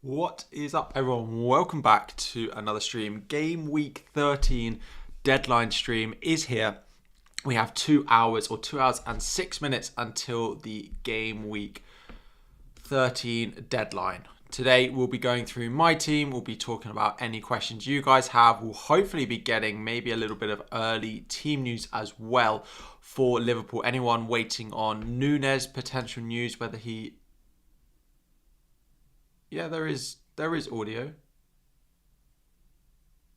What is up, everyone? Welcome back to another stream. Game week 13 deadline stream is here. We have 2 hours or 2 hours and 6 minutes until the game week 13 deadline. Today we'll be going through my team. We'll be talking about any questions you guys have. We'll hopefully be getting maybe a little bit of early team news as well for Liverpool. Anyone waiting on Nunez, potential news, whether he... Yeah, there is audio.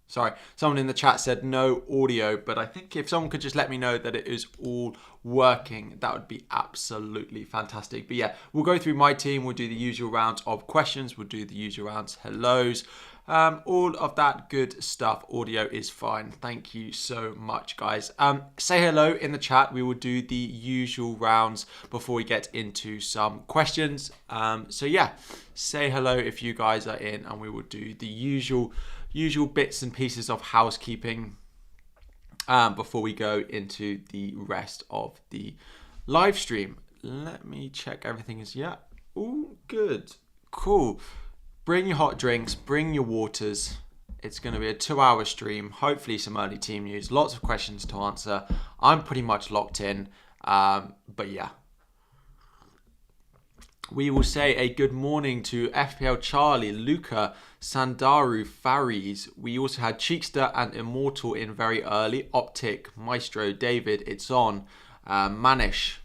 Sorry, someone in the chat said no audio, but I think if someone could just let me know that it is all working, that would be absolutely fantastic. But yeah, we'll go through my team. We'll do the usual rounds of questions. We'll do the usual rounds hellos. All of that good stuff. Audio is fine. Thank you so much, guys. Say hello in the chat. We will do the usual rounds before we get into some questions. So yeah, say hello if you guys are in, and we will do the usual bits and pieces of housekeeping before we go into the rest of the live stream. Let me check everything is all good, cool. Bring your hot drinks, bring your waters. It's going to be a 2-hour stream, hopefully some early team news, lots of questions to answer. I'm pretty much locked in, but yeah. We will say a good morning to FPL Charlie, Luca, Sandaru, Faris. We also had Cheekster and Immortal in very early. Optic, Maestro, David, It's On, Manish,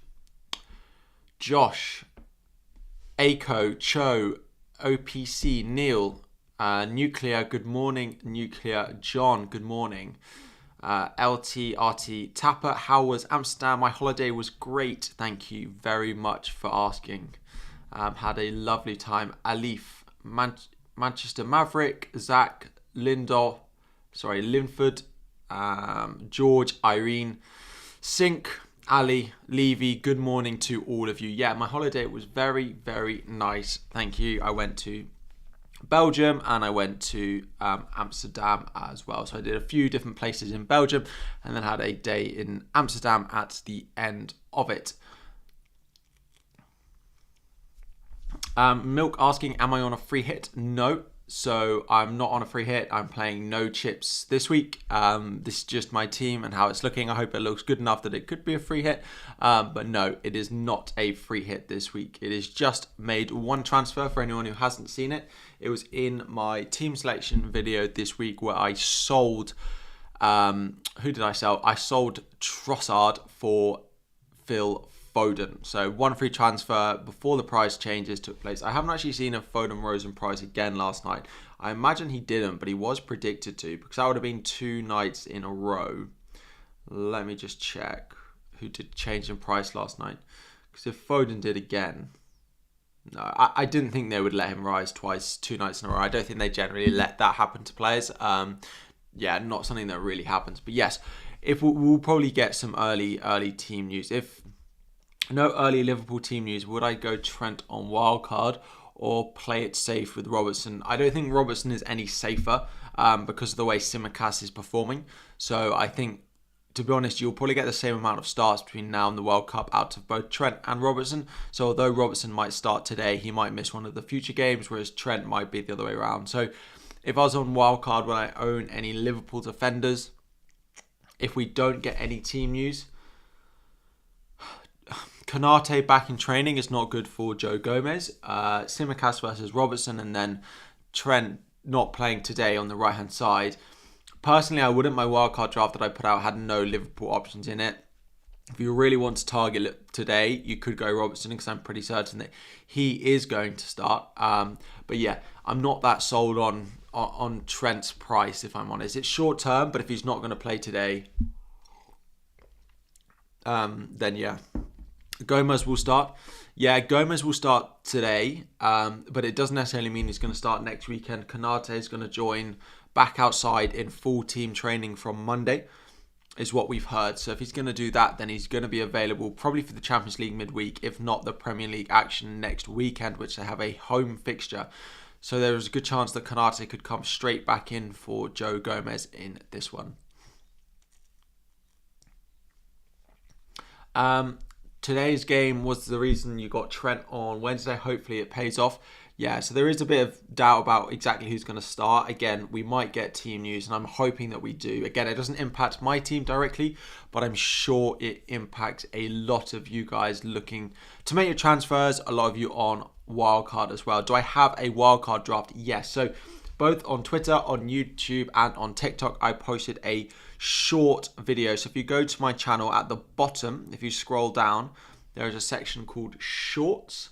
Josh, Aiko, Cho, OPC, Neil, Nuclear, good morning. Nuclear, John, good morning. LT, RT, Tapper, how was Amsterdam? My holiday was great. Thank you very much for asking. Had a lovely time. Alif, Manchester Maverick, Zach, Linford, George, Irene, Sink, Ali, Levy, good morning to all of you. Yeah, my holiday was very, very nice. Thank you. I went to Belgium and I went to Amsterdam as well. So I did a few different places in Belgium and then had a day in Amsterdam at the end of it. Milk asking, am I on a free hit? No. So I'm not on a free hit. I'm playing no chips this week. This is just my team and how it's looking. I hope it looks good enough that it could be a free hit. But no, it is not a free hit this week. It is just made one transfer for anyone who hasn't seen it. It was in my team selection video this week where I sold... who did I sell? I sold Trossard for Phil Foden. So one free transfer before the price changes took place. I haven't actually seen a Foden Rosen price again last night. I imagine he didn't, but he was predicted to, because that would have been 2 nights in a row. Let me just check who did change in price last night. Because if Foden did again... No, I didn't think they would let him rise twice, 2 nights in a row. I don't think they generally let that happen to players. Yeah, not something that really happens. But yes, if we'll probably get some early team news. If no early Liverpool team news, would I go Trent on Wildcard or play it safe with Robertson? I don't think Robertson is any safer because of the way Tsimikas is performing. So I think, to be honest, you'll probably get the same amount of starts between now and the World Cup out of both Trent and Robertson. So although Robertson might start today, he might miss one of the future games, whereas Trent might be the other way around. So if I was on Wildcard when I own any Liverpool defenders, if we don't get any team news... Konate back in training is not good for Joe Gomez. Tsimikas versus Robertson, and then Trent not playing today on the right-hand side. Personally, I wouldn't. My wildcard draft that I put out had no Liverpool options in it. If you really want to target today, you could go Robertson because I'm pretty certain that he is going to start. But yeah, I'm not that sold on Trent's price, if I'm honest. It's short term, but if he's not going to play today, then yeah. Gomez will start. Yeah, Gomez will start today, but it doesn't necessarily mean he's going to start next weekend. Konate is going to join back outside in full team training from Monday, is what we've heard. So if he's going to do that, then he's going to be available probably for the Champions League midweek, if not the Premier League action next weekend, which they have a home fixture. So there is a good chance that Konate could come straight back in for Joe Gomez in this one. Today's game was the reason you got Trent on Wednesday. Hopefully it pays off. Yeah, so there is a bit of doubt about exactly who's going to start. Again, we might get team news, and I'm hoping that we do. Again, it doesn't impact my team directly, but I'm sure it impacts a lot of you guys looking to make your transfers, a lot of you on Wildcard as well. Do I have a Wildcard draft? Yes. So both on Twitter, on YouTube, and on TikTok, I posted a short video. So if you go to my channel at the bottom, if you scroll down, there is a section called Shorts.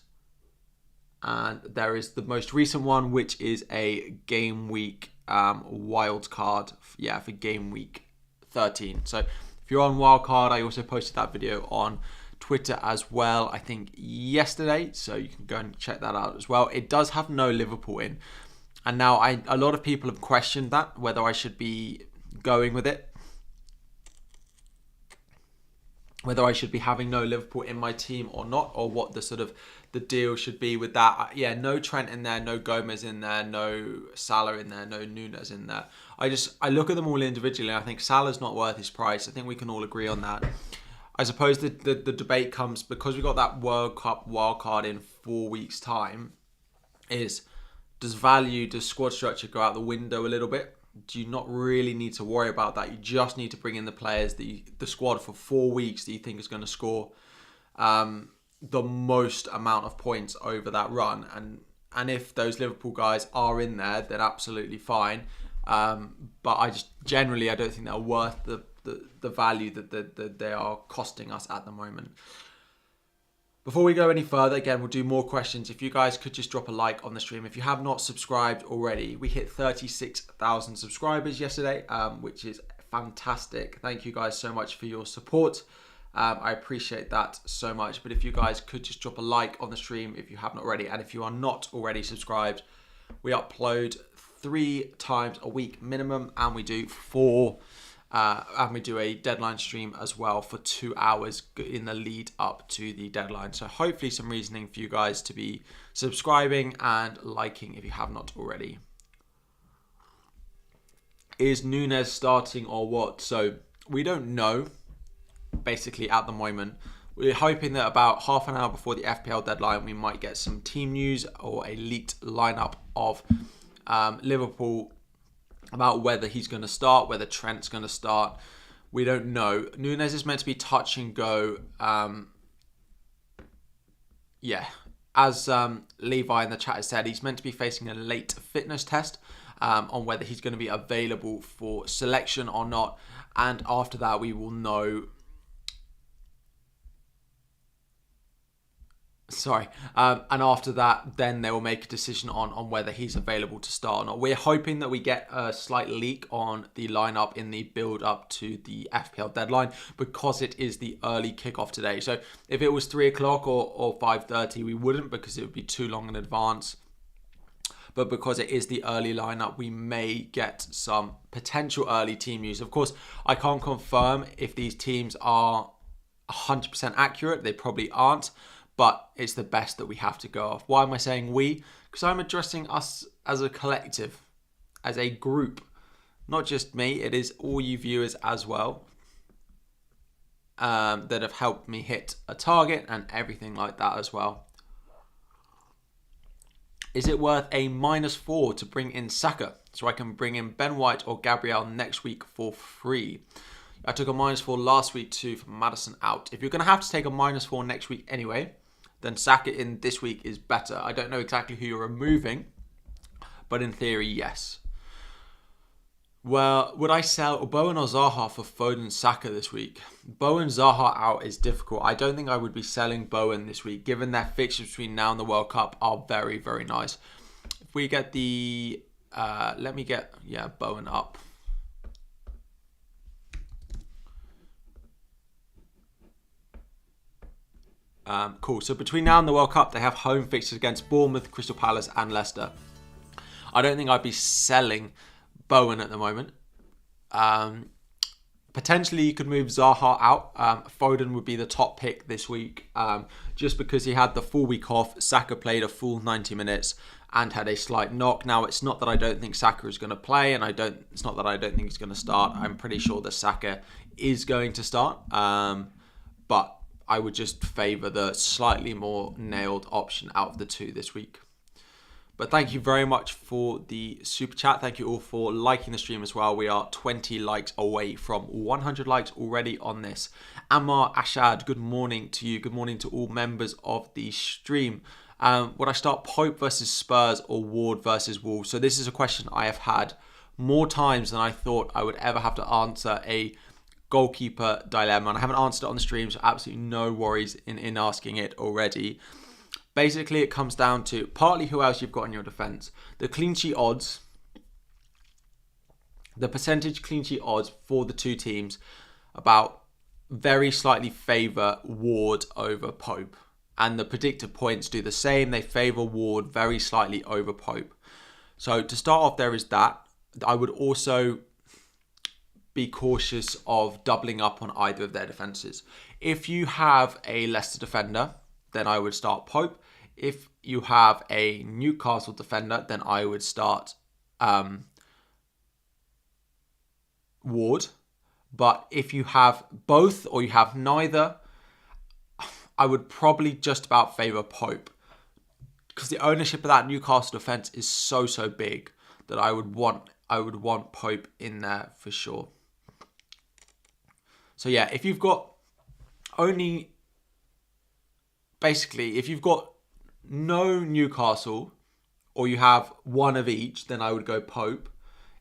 And there is the most recent one, which is a Gameweek Wildcard, for Gameweek 13. So if you're on Wildcard, I also posted that video on Twitter as well, I think yesterday. So you can go and check that out as well. It does have no Liverpool in. And now a lot of people have questioned that, whether I should be going with it. Whether I should be having no Liverpool in my team or not, or what the sort of the deal should be with that. Yeah, no Trent in there, no Gomez in there, no Salah in there, no Nunez in there. I look at them all individually, and I think Salah's not worth his price. I think we can all agree on that. I suppose the debate comes, because we got that World Cup wildcard in 4 weeks' time, is does squad structure go out the window a little bit? Do you not really need to worry about that? You just need to bring in the players, the squad for 4 weeks that you think is going to score the most amount of points over that run. And if those Liverpool guys are in there, then absolutely fine. But I don't think they're worth the value that they are costing us at the moment. Before we go any further, again, we'll do more questions. If you guys could just drop a like on the stream. If you have not subscribed already, we hit 36,000 subscribers yesterday, which is fantastic. Thank you guys so much for your support. I appreciate that so much. But if you guys could just drop a like on the stream if you haven't already. And if you are not already subscribed, we upload 3 times a week minimum, and we do 4 and we do a deadline stream as well for 2 hours in the lead up to the deadline. So hopefully some reasoning for you guys to be subscribing and liking if you have not already. Is Nunez starting or what? So we don't know, basically, at the moment. We're hoping that about half an hour before the FPL deadline, we might get some team news or a leaked lineup of Liverpool, about whether he's going to start, whether Trent's going to start. We don't know. Nunez is meant to be touch and go. As Levi in the chat has said, he's meant to be facing a late fitness test on whether he's going to be available for selection or not. And after that, we will know. And after that, then they will make a decision on whether he's available to start or not. We're hoping that we get a slight leak on the lineup in the build up to the FPL deadline, because it is the early kickoff today. So if it was 3 o'clock or 5:30, we wouldn't, because it would be too long in advance. But because it is the early lineup, we may get some potential early team news. Of course, I can't confirm if these teams are 100% accurate. They probably aren't. But it's the best that we have to go off. Why am I saying we? Because I'm addressing us as a collective, as a group. Not just me, it is all you viewers as well that have helped me hit a target and everything like that as well. Is it worth a -4 to bring in Saka so I can bring in Ben White or Gabriel next week for free? I took a -4 last week too for Maddison out. If you're going to have to take a -4 next week anyway, then Saka in this week is better. I don't know exactly who you're removing, but in theory, yes. Well, would I sell Bowen or Zaha for Foden Saka this week? Bowen Zaha out is difficult. I don't think I would be selling Bowen this week, given their fixtures between now and the World Cup are very, very nice. If we get the... let me get Bowen up. Cool. So between now and the World Cup, they have home fixtures against Bournemouth, Crystal Palace and Leicester. I don't think I'd be selling Bowen at the moment. Potentially you could move Zaha out. Foden would be the top pick this week, just because he had the full week off. Saka played a full 90 minutes and had a slight knock. Now, it's not that I don't think Saka is going to play, and it's not that I don't think he's going to start. I'm pretty sure that Saka is going to start, but I would just favour the slightly more nailed option out of the two this week. But thank you very much for the super chat. Thank you all for liking the stream as well. We are 20 likes away from 100 likes already on this. Ammar Ashad, good morning to you. Good morning to all members of the stream. Would I start Pope versus Spurs or Ward versus Wolves? So this is a question I have had more times than I thought I would ever have to answer a goalkeeper dilemma. And I haven't answered it on the stream, so absolutely no worries in asking it already. Basically, it comes down to partly who else you've got in your defence. The clean sheet odds, the percentage clean sheet odds for the two teams about very slightly favour Ward over Pope. And the predicted points do the same. They favour Ward very slightly over Pope. So to start off, there is that. I would also be cautious of doubling up on either of their defences. If you have a Leicester defender, then I would start Pope. If you have a Newcastle defender, then I would start Ward. But if you have both or you have neither, I would probably just about favour Pope. Because the ownership of that Newcastle defence is so big that I would want Pope in there for sure. So yeah, if you've got if you've got no Newcastle or you have one of each, then I would go Pope.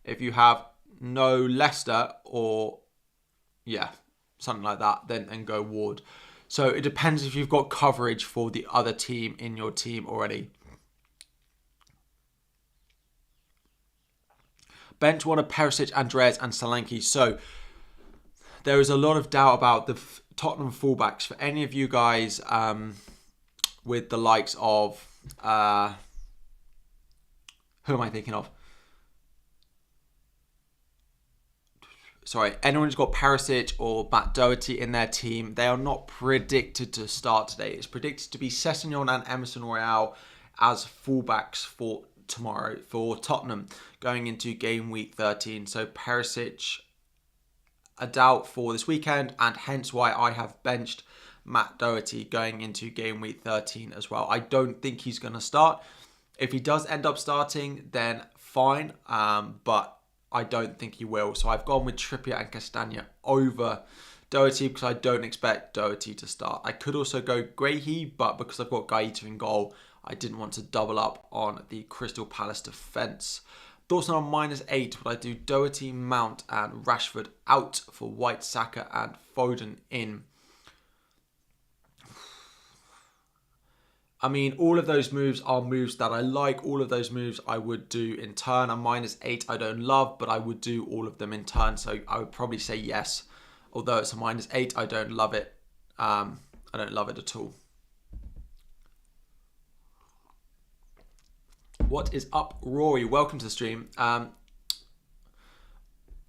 If you have no Leicester or something like that, then go Ward. So it depends if you've got coverage for the other team in your team already. Bench one of Perisic, Andreas and Solanke. So there is a lot of doubt about the Tottenham fullbacks. For any of you guys with the likes of... who am I thinking of? Sorry, anyone who's got Perisic or Matt Doherty in their team, they are not predicted to start today. It's predicted to be Sessegnon and Emerson Royale as fullbacks for tomorrow for Tottenham going into game week 13. So Perisic a doubt for this weekend, and hence why I have benched Matt Doherty going into game week 13 as well. I don't think he's going to start. If he does end up starting, then fine, but I don't think he will. So I've gone with Trippier and Castagna over Doherty because I don't expect Doherty to start. I could also go Grahey, but because I've got Gaeta in goal, I didn't want to double up on the Crystal Palace defence. Thoughts on -8, would I do Doherty, Mount and Rashford out for White, Saka and Foden in? I mean, all of those moves are moves that I like. All of those moves I would do in turn. A -8 I don't love, but I would do all of them in turn. So I would probably say yes. Although it's a -8, I don't love it. I don't love it at all. What is up, Rory? Welcome to the stream.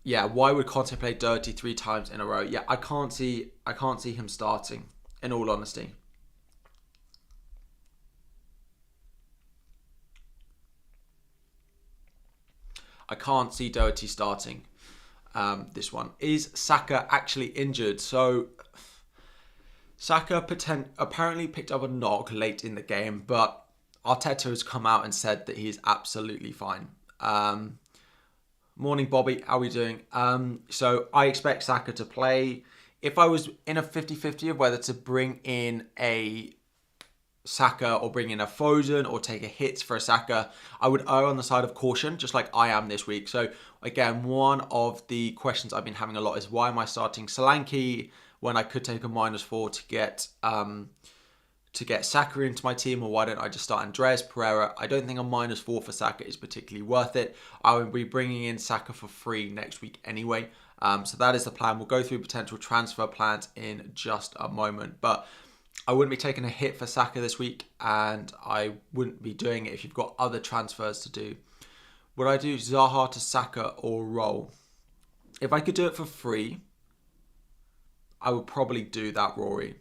Yeah, why would Conte play Doherty 3 times in a row? Yeah, I can't see him starting, in all honesty. I can't see Doherty starting this one. Is Saka actually injured? So Saka apparently picked up a knock late in the game, but Arteta has come out and said that he's absolutely fine. Morning, Bobby. How are we doing? So I expect Saka to play. If I was in a 50-50 of whether to bring in a Saka or bring in a Foden or take a hit for a Saka, I would err on the side of caution, just like I am this week. So again, one of the questions I've been having a lot is why am I starting Solanke when I could take a -4 to get Saka into my team, or why don't I just start Andreas Pereira? I don't think a -4 for Saka is particularly worth it. I will be bringing in Saka for free next week anyway. So that is the plan. We'll go through potential transfer plans in just a moment, but I wouldn't be taking a hit for Saka this week, and I wouldn't be doing it if you've got other transfers to do. Would I do Zaha to Saka or roll? If I could do it for free, I would probably do that, Rory.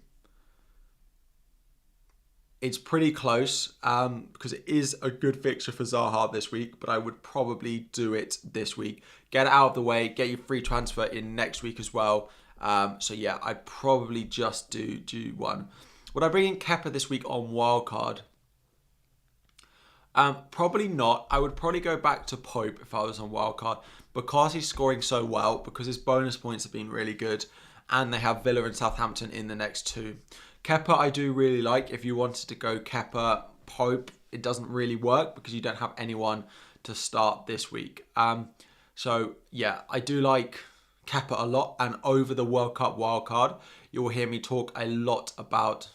It's pretty close because it is a good fixture for Zaha this week, but I would probably do it this week. Get it out of the way, get your free transfer in next week as well. So yeah, I'd probably just do one. Would I bring in Kepa this week on Wildcard? Probably not. I would probably go back to Pope if I was on Wildcard because he's scoring so well, because his bonus points have been really good, and they have Villa and Southampton in the next two. Kepa I do really like. If you wanted to go Kepa, Pope, it doesn't really work because you don't have anyone to start this week. So yeah, I do like Kepa a lot, and over the World Cup wildcard, you will hear me talk a lot about.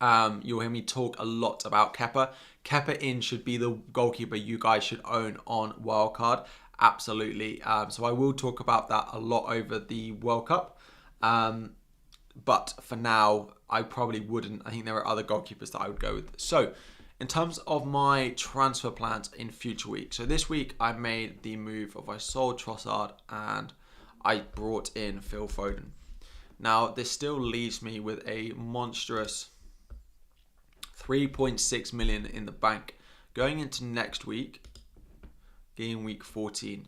Kepa. Kepa in should be the goalkeeper you guys should own on wildcard. Absolutely. So I will talk about that a lot over the World Cup. But for now, I probably wouldn't. I think there are other goalkeepers that I would go with. So in terms of my transfer plans in future weeks. So this week I made the move of I sold Trossard and I brought in Phil Foden. Now this still leaves me with a monstrous 3.6 million in the bank going into next week, Gameweek 14.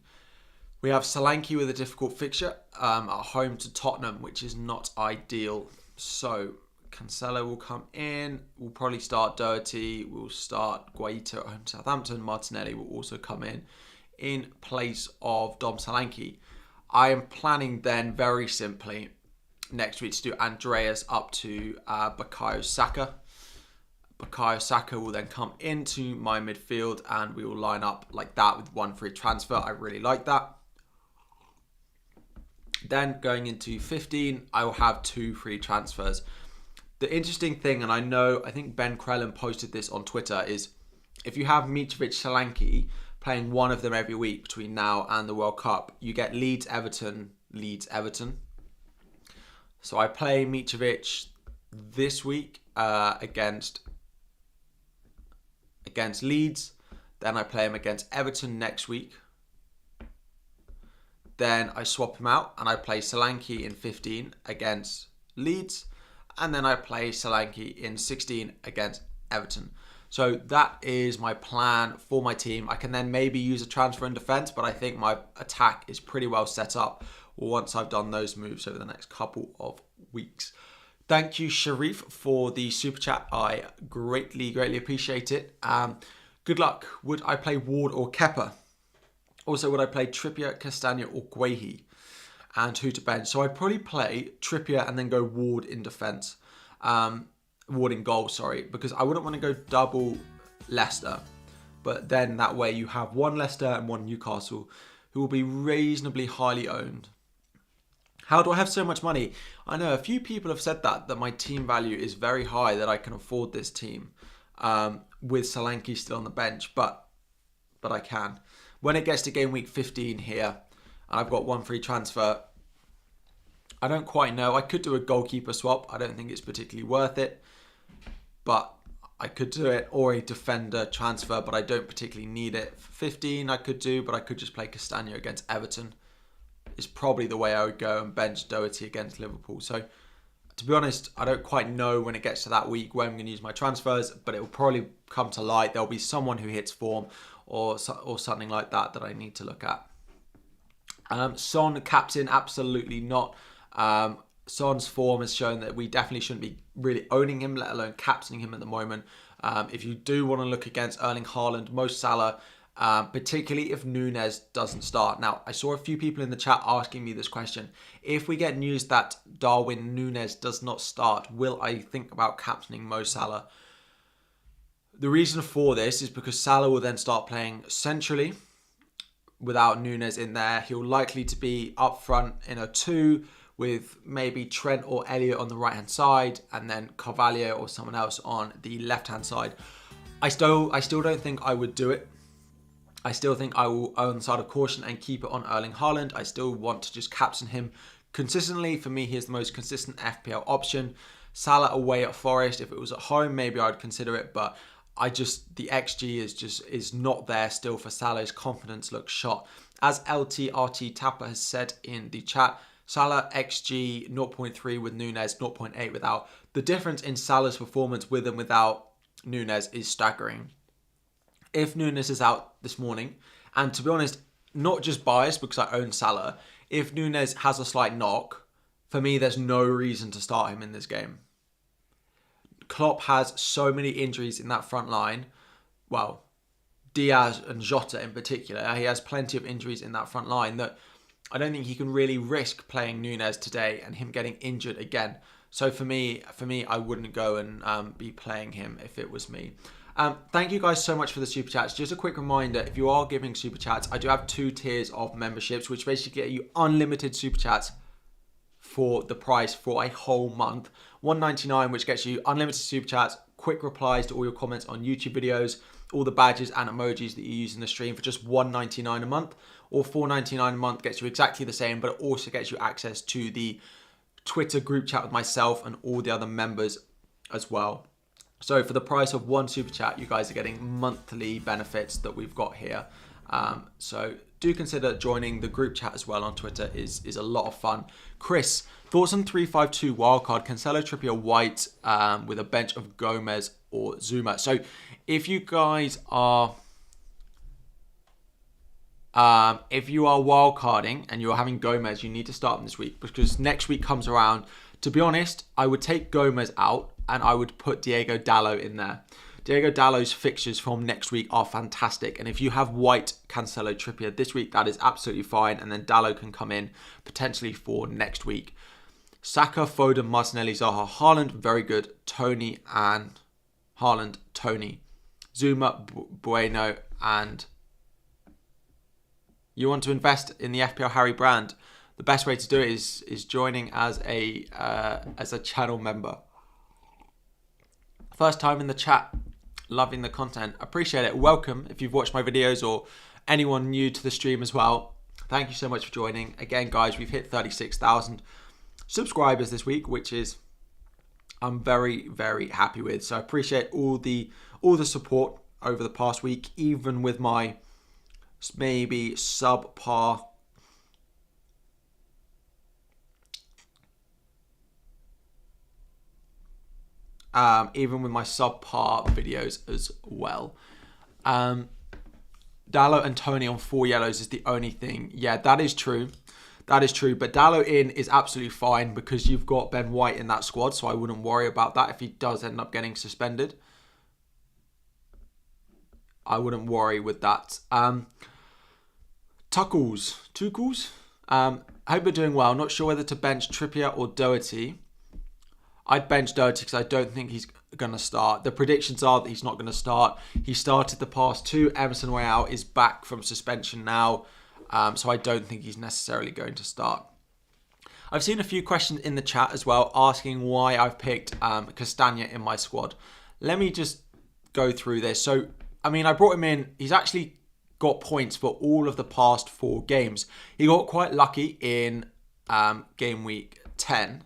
We have Solanke with a difficult fixture at home to Tottenham, which is not ideal. So Cancelo will come in. We'll probably start Doherty. We'll start Guaita at home to Southampton. Martinelli will also come in place of Dom Solanke. I am planning then very simply next week to do Andreas up to Bukayo Saka. Bukayo Saka will then come into my midfield and we will line up like that with one free transfer. I really like that. Then going into 15, I will have 2 free transfers. The interesting thing, and I think Ben Crellin posted this on Twitter, is if you have Mitrovic, Solanke playing one of them every week between now and the World Cup, you get Leeds, Everton. So I play Mitrovic this week against Leeds. Then I play him against Everton next week. Then I swap him out and I play Solanke in 15 against Leeds. And then I play Solanke in 16 against Everton. So that is my plan for my team. I can then maybe use a transfer in defence, but I think my attack is pretty well set up once I've done those moves over the next couple of weeks. Thank you, Sharif, for the super chat. I greatly appreciate it. Good luck. Would I play Ward or Kepa? Also, would I play Trippier, Castagna or Guehi? And who to bench? So I'd probably play Trippier and then go Ward in defence. Ward in goal, sorry. Because I wouldn't want to go double Leicester. But then that way you have one Leicester and one Newcastle who will be reasonably highly owned. How do I have so much money? I know a few people have said that my team value is very high, that I can afford this team with Solanke still on the bench, but I can. When it gets to game week 15 here, and I've got one free transfer, I don't quite know. I could do a goalkeeper swap. I don't think it's particularly worth it, but I could do it, or a defender transfer, but I don't particularly need it. For 15 I could do, but I could just play Castagna against Everton. Is probably the way I would go, and bench Doherty against Liverpool. So to be honest, I don't quite know when it gets to that week where I'm going to use my transfers, but it will probably come to light. There'll be someone who hits form or something like that I need to look at. Son captain, absolutely not. Son's form has shown that we definitely shouldn't be really owning him, let alone captaining him at the moment. If you do want to look against Erling Haaland, Mo Salah, particularly if Nunez doesn't start. Now, I saw a few people in the chat asking me this question. If we get news that Darwin Nunez does not start, will I think about captaining Mo Salah? The reason for this is because Salah will then start playing centrally without Nunez in there. He'll likely to be up front in a 2 with maybe Trent or Elliott on the right-hand side and then Carvalho or someone else on the left-hand side. I still don't think I would do it. I still think I will own the side of caution and keep it on Erling Haaland. I still want to just captain him consistently. For me, he is the most consistent FPL option. Salah away at Forest. If it was at home, maybe I'd consider it, but the XG is not there still for Salah. His confidence looks shot. As LTRT Tapper has said in the chat, Salah XG 0.3 with Nunez, 0.8 without. The difference in Salah's performance with and without Nunez is staggering. If Nunez is out this morning, and to be honest, not just biased because I own Salah, if Nunez has a slight knock, for me, there's no reason to start him in this game. Klopp has so many injuries in that front line well, Diaz and Jota in particular. He has plenty of injuries in that front line that I don't think he can really risk playing Nunez today and him getting injured again. So for me, I wouldn't go and be playing him if it was me. Thank you guys so much for the super chats. Just a quick reminder, if you are giving super chats, I do have 2 tiers of memberships, which basically get you unlimited super chats for the price for a whole month. $1.99, which gets you unlimited super chats, quick replies to all your comments on YouTube videos, all the badges and emojis that you use in the stream for just $1.99 a month, or $4.99 a month gets you exactly the same, but it also gets you access to the Twitter group chat with myself and all the other members as well. So for the price of 1 super chat, you guys are getting monthly benefits that we've got here. So do consider joining the group chat as well on Twitter. Is a lot of fun. Chris, thoughts on 3-5-2 wildcard? Cancelo, Trippier, White with a bench of Gomez or Zuma. So if you guys are if you are wildcarding and you're having Gomez, you need to start him this week because next week comes around. To be honest, I would take Gomez out and I would put Diego Dallo in there. Diego Dallo's fixtures from next week are fantastic. And if you have White, Cancelo, Trippier this week, that is absolutely fine. And then Dallo can come in potentially for next week. Saka, Foden, Martinelli, Zaha, Haaland, very good. Tony and Haaland, Tony. Zuma, Bueno, and you want to invest in the FPL Harry brand. The best way to do it is joining as a channel member. First time in the chat, loving the content. Appreciate it. Welcome if you've watched my videos or anyone new to the stream as well. Thank you so much for joining. Again, guys, we've hit 36,000 subscribers this week, which is I'm very, very happy with. So I appreciate all the support over the past week, even with my maybe subpar even with my subpar videos as well. Dallo and Tony on 4 yellows is the only thing. Yeah, that is true. That is true. But Dallo in is absolutely fine because you've got Ben White in that squad. So I wouldn't worry about that if he does end up getting suspended. I wouldn't worry with that. Tuckles. I hope you're doing well. Not sure whether to bench Trippier or Doherty. I'd bench Doherty because I don't think he's going to start. The predictions are that he's not going to start. He started the past 2. Emerson Royale is back from suspension now. So I don't think he's necessarily going to start. I've seen a few questions in the chat as well asking why I've picked Castagna in my squad. Let me just go through this. So, I mean, I brought him in. He's actually got points for all of the past 4 games. He got quite lucky in game week 10.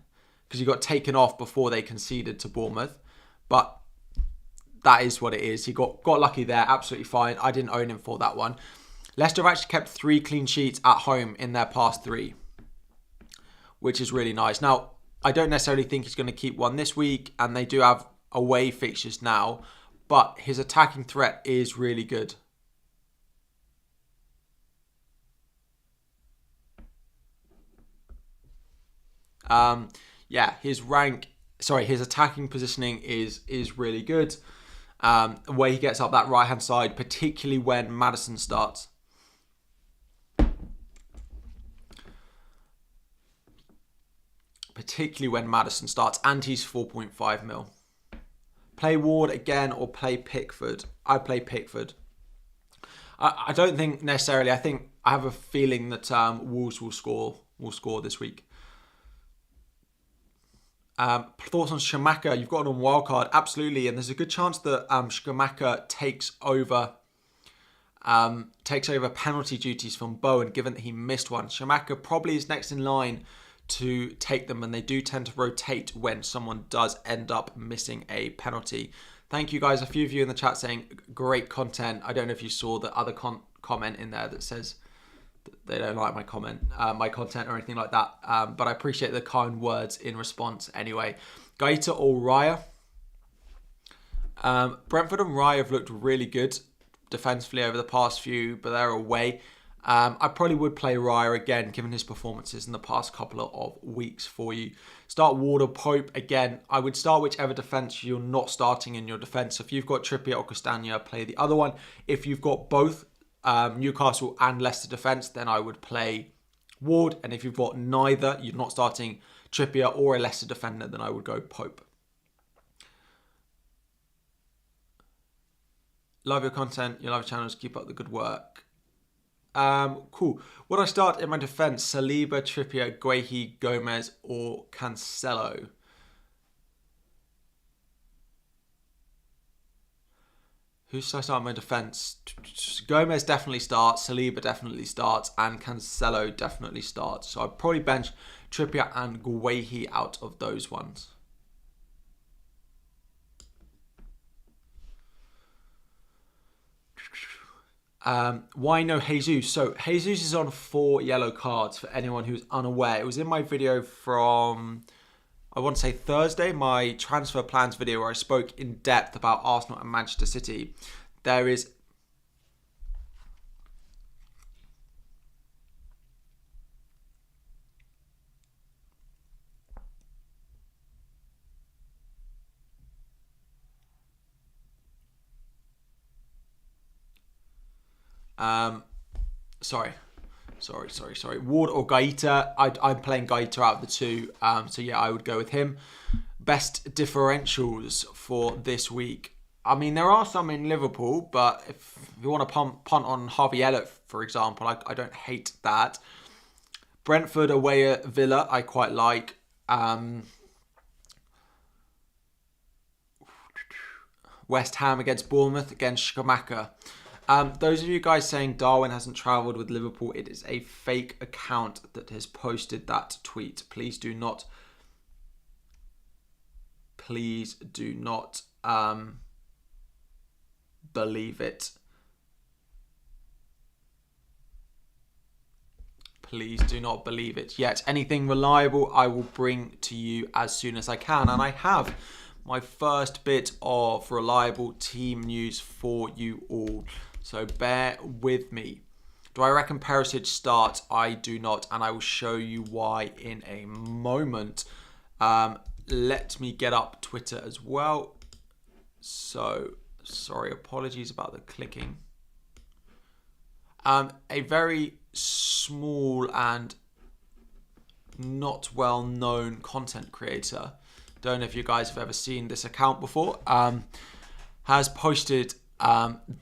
Because he got taken off before they conceded to Bournemouth. But that is what it is. He got lucky there, absolutely fine. I didn't own him for that one. Leicester have actually kept 3 clean sheets at home in their past 3, which is really nice. Now, I don't necessarily think he's going to keep one this week, and they do have away fixtures now, but his attacking threat is really good. Yeah, his attacking positioning is really good. Where he gets up that right-hand side, particularly when Maddison starts. And he's 4.5 mil. Play Ward again or play Pickford? I play Pickford. I don't think necessarily. I have a feeling that Wolves will score this week. Thoughts on Scamacca? You've got it on wildcard, absolutely, and there's a good chance that Scamacca takes over penalty duties from Bowen, given that he missed one. Scamacca probably is next in line to take them, and they do tend to rotate when someone does end up missing a penalty. Thank you guys. A few of you in the chat saying great content. I don't know if you saw the other comment in there that says they don't like my content or anything like that. But I appreciate the kind words in response anyway. Gaeta or Raya? Brentford and Raya have looked really good defensively over the past few, but they're away. I probably would play Raya again, given his performances in the past couple of weeks for you. Start Ward or Pope. Again, I would start whichever defence you're not starting in your defence. If you've got Trippier or Castagna, play the other one. If you've got both Newcastle and Leicester defence, then I would play Ward. And if you've got neither, you're not starting Trippier or a Leicester defender, then I would go Pope. Love your content. You love your channels. Keep up the good work. Cool. Would I start in my defence? Saliba, Trippier, Guehi, Gomez, or Cancelo? Who should I start in my defence? Gomez definitely starts, Saliba definitely starts, and Cancelo definitely starts. So I'd probably bench Trippier and Guehi out of those ones. Why no Jesus? So Jesus is on 4 yellow cards for anyone who's unaware. It was in my video from, I want to say Thursday, my transfer plans video where I spoke in depth about Arsenal and Manchester City. There is sorry. Ward or Gaeta. I'm playing Gaeta out of the two. So yeah, I would go with him. Best differentials for this week. I mean, there are some in Liverpool, but if you want to punt on Harvey Elliott, for example, I don't hate that. Brentford away at Villa, I quite like. West Ham against Bournemouth against Schumacher. Those of you guys saying Darwin hasn't travelled with Liverpool, it is a fake account that has posted that tweet. Please do not believe it. Please do not believe it yet. Anything reliable, I will bring to you as soon as I can. And I have my first bit of reliable team news for you all. So bear with me. Do I reckon Perisic starts? I do not, and I will show you why in a moment. Let me get up Twitter as well. So, sorry, apologies about the clicking. A very small and not well-known content creator, don't know if you guys have ever seen this account before, has posted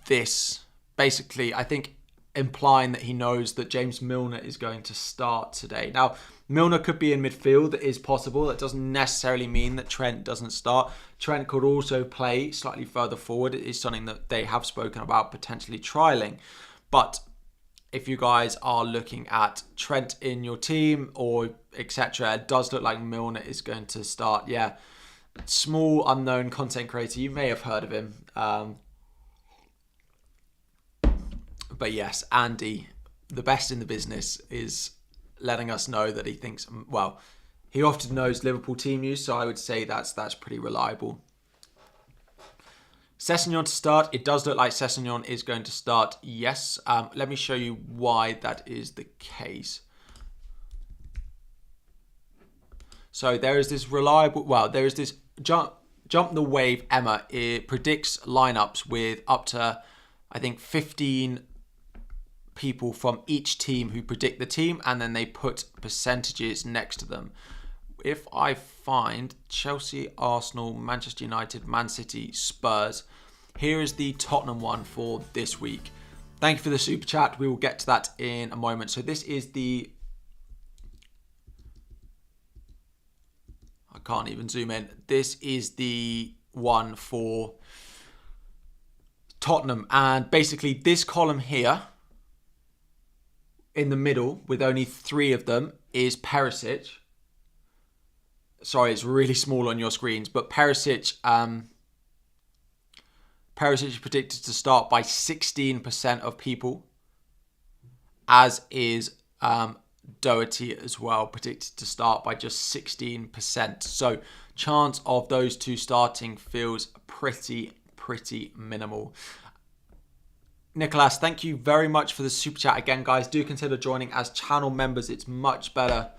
this. Basically, I think implying that he knows that James Milner is going to start today. Now, Milner could be in midfield. It is possible. That doesn't necessarily mean that Trent doesn't start. Trent could also play slightly further forward. It is something that they have spoken about potentially trialling. But if you guys are looking at Trent in your team or etc., it does look like Milner is going to start. Yeah, small unknown content creator. You may have heard of him. But yes, Andy, the best in the business, is letting us know that he thinks, well, he often knows Liverpool team news, so I would say that's pretty reliable. Sessegnon to start. It does look like Sessegnon is going to start, yes. Let me show you why that is the case. So there is this reliable, there is this Jump the Wave Emma. It predicts lineups with up to, I think, 15 people from each team who predict the team, and then they put percentages next to them. If I find Chelsea, Arsenal, Manchester United, Man City, Spurs, here is the Tottenham one for this week. Thank you for the super chat. We will get to that in a moment. So this is the, I can't even zoom in. This is the one for Tottenham, and basically this column here in the middle with only 3 of them is Perisic. Sorry, it's really small on your screens, but Perisic is predicted to start by 16% of people, as is Doherty as well, predicted to start by just 16%. So chance of those two starting feels pretty minimal. Nicholas, thank you very much for the super chat again, guys. Do consider joining as channel members. It's much better.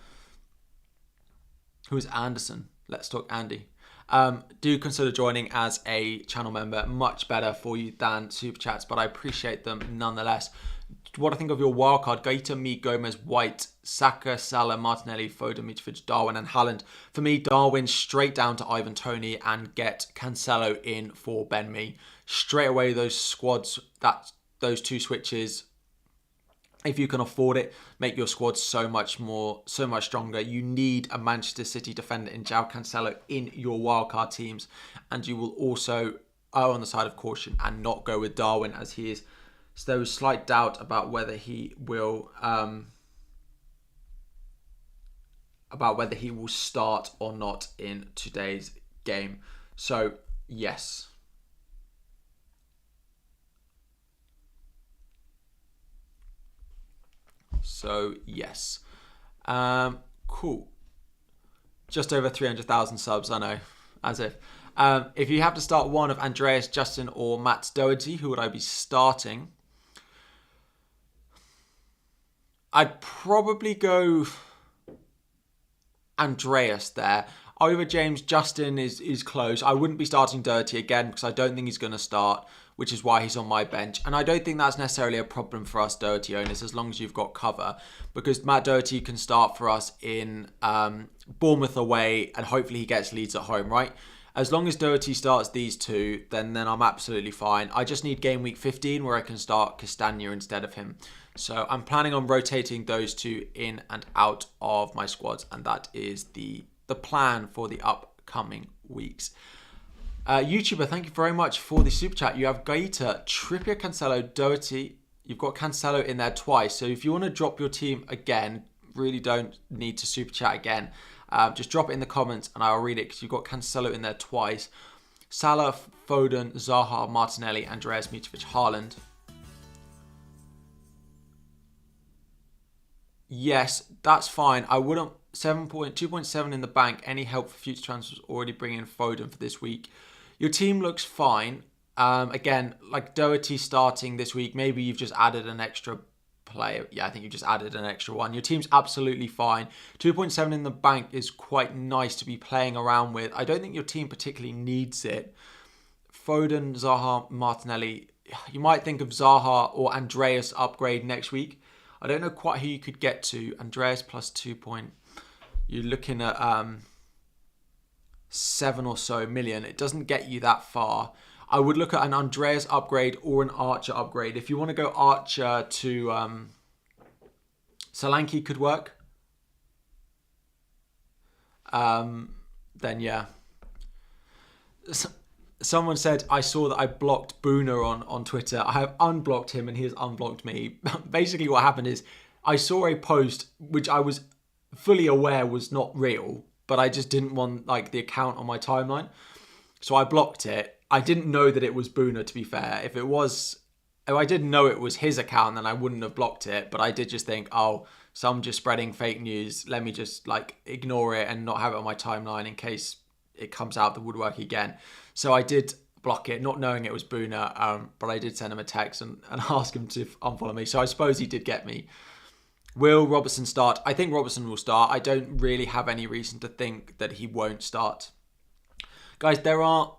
Who is Anderson? Let's talk Andy. Do consider joining as a channel member. Much better for you than super chats, but I appreciate them nonetheless. What I think of your wildcard: Gaeta, Me, Gomez, White, Saka, Salah, Martinelli, Foden, Mitrovic, Darwin, and Haaland. For me, Darwin straight down to Ivan Toney and get Cancelo in for Ben Mee. Straight away, those squads, those two switches, if you can afford it, make your squad so much stronger. You need a Manchester City defender in João Cancelo in your wildcard teams, and you will also err on the side of caution and not go with Darwin as he is. So there was slight doubt about whether he will start or not in today's game. So yes. Cool. Just over 300,000 subs, I know, as if. If you have to start one of Andreas, Justin, or Matt Doherty, who would I be starting? I'd probably go Andreas there. Over James, Justin is close. I wouldn't be starting Doherty again because I don't think he's going to start, which is why he's on my bench. And I don't think that's necessarily a problem for us Doherty owners as long as you've got cover, because Matt Doherty can start for us in Bournemouth away and hopefully he gets Leeds at home, right? As long as Doherty starts these two, then I'm absolutely fine. I just need game week 15 where I can start Castagna instead of him. So I'm planning on rotating those two in and out of my squads, and that is the plan for the upcoming weeks. YouTuber, thank you very much for the super chat. You have Gaeta, Trippier, Cancelo, Doherty. You've got Cancelo in there twice. So if you want to drop your team again, really don't need to super chat again. Just drop it in the comments and I'll read it because you've got Cancelo in there twice. Salah, Foden, Zaha, Martinelli, Andreas, Mitrovic, Haaland. Yes, that's fine. I wouldn't 2.7 in the bank. Any help for future transfers? Already bringing in Foden for this week. Your team looks fine. Again, like Doherty starting this week. Maybe you've just added an extra player. Yeah, I think you just added an extra one. Your team's absolutely fine. 2.7 in the bank is quite nice to be playing around with. I don't think your team particularly needs it. Foden, Zaha, Martinelli. You might think of Zaha or Andreas upgrade next week. I don't know quite who you could get to. Andreas plus 2 point. You're looking at 7 or so million. It doesn't get you that far. I would look at an Andreas upgrade or an Archer upgrade. If you want to go Archer to Solanke could work. Then yeah. Someone said, I saw that I blocked Booner on Twitter. I have unblocked him and he has unblocked me. Basically what happened is I saw a post which I was fully aware was not real, but I just didn't want like the account on my timeline. So I blocked it. I didn't know that it was Booner, to be fair. If I didn't know it was his account, then I wouldn't have blocked it. But I did just think, oh, some just spreading fake news. Let me just like ignore it and not have it on my timeline in case it comes out the woodwork again. So I did block it, not knowing it was Booner, but I did send him a text and ask him to unfollow me. So I suppose he did get me. Will Robertson start? I think Robertson will start. I don't really have any reason to think that he won't start. Guys, there are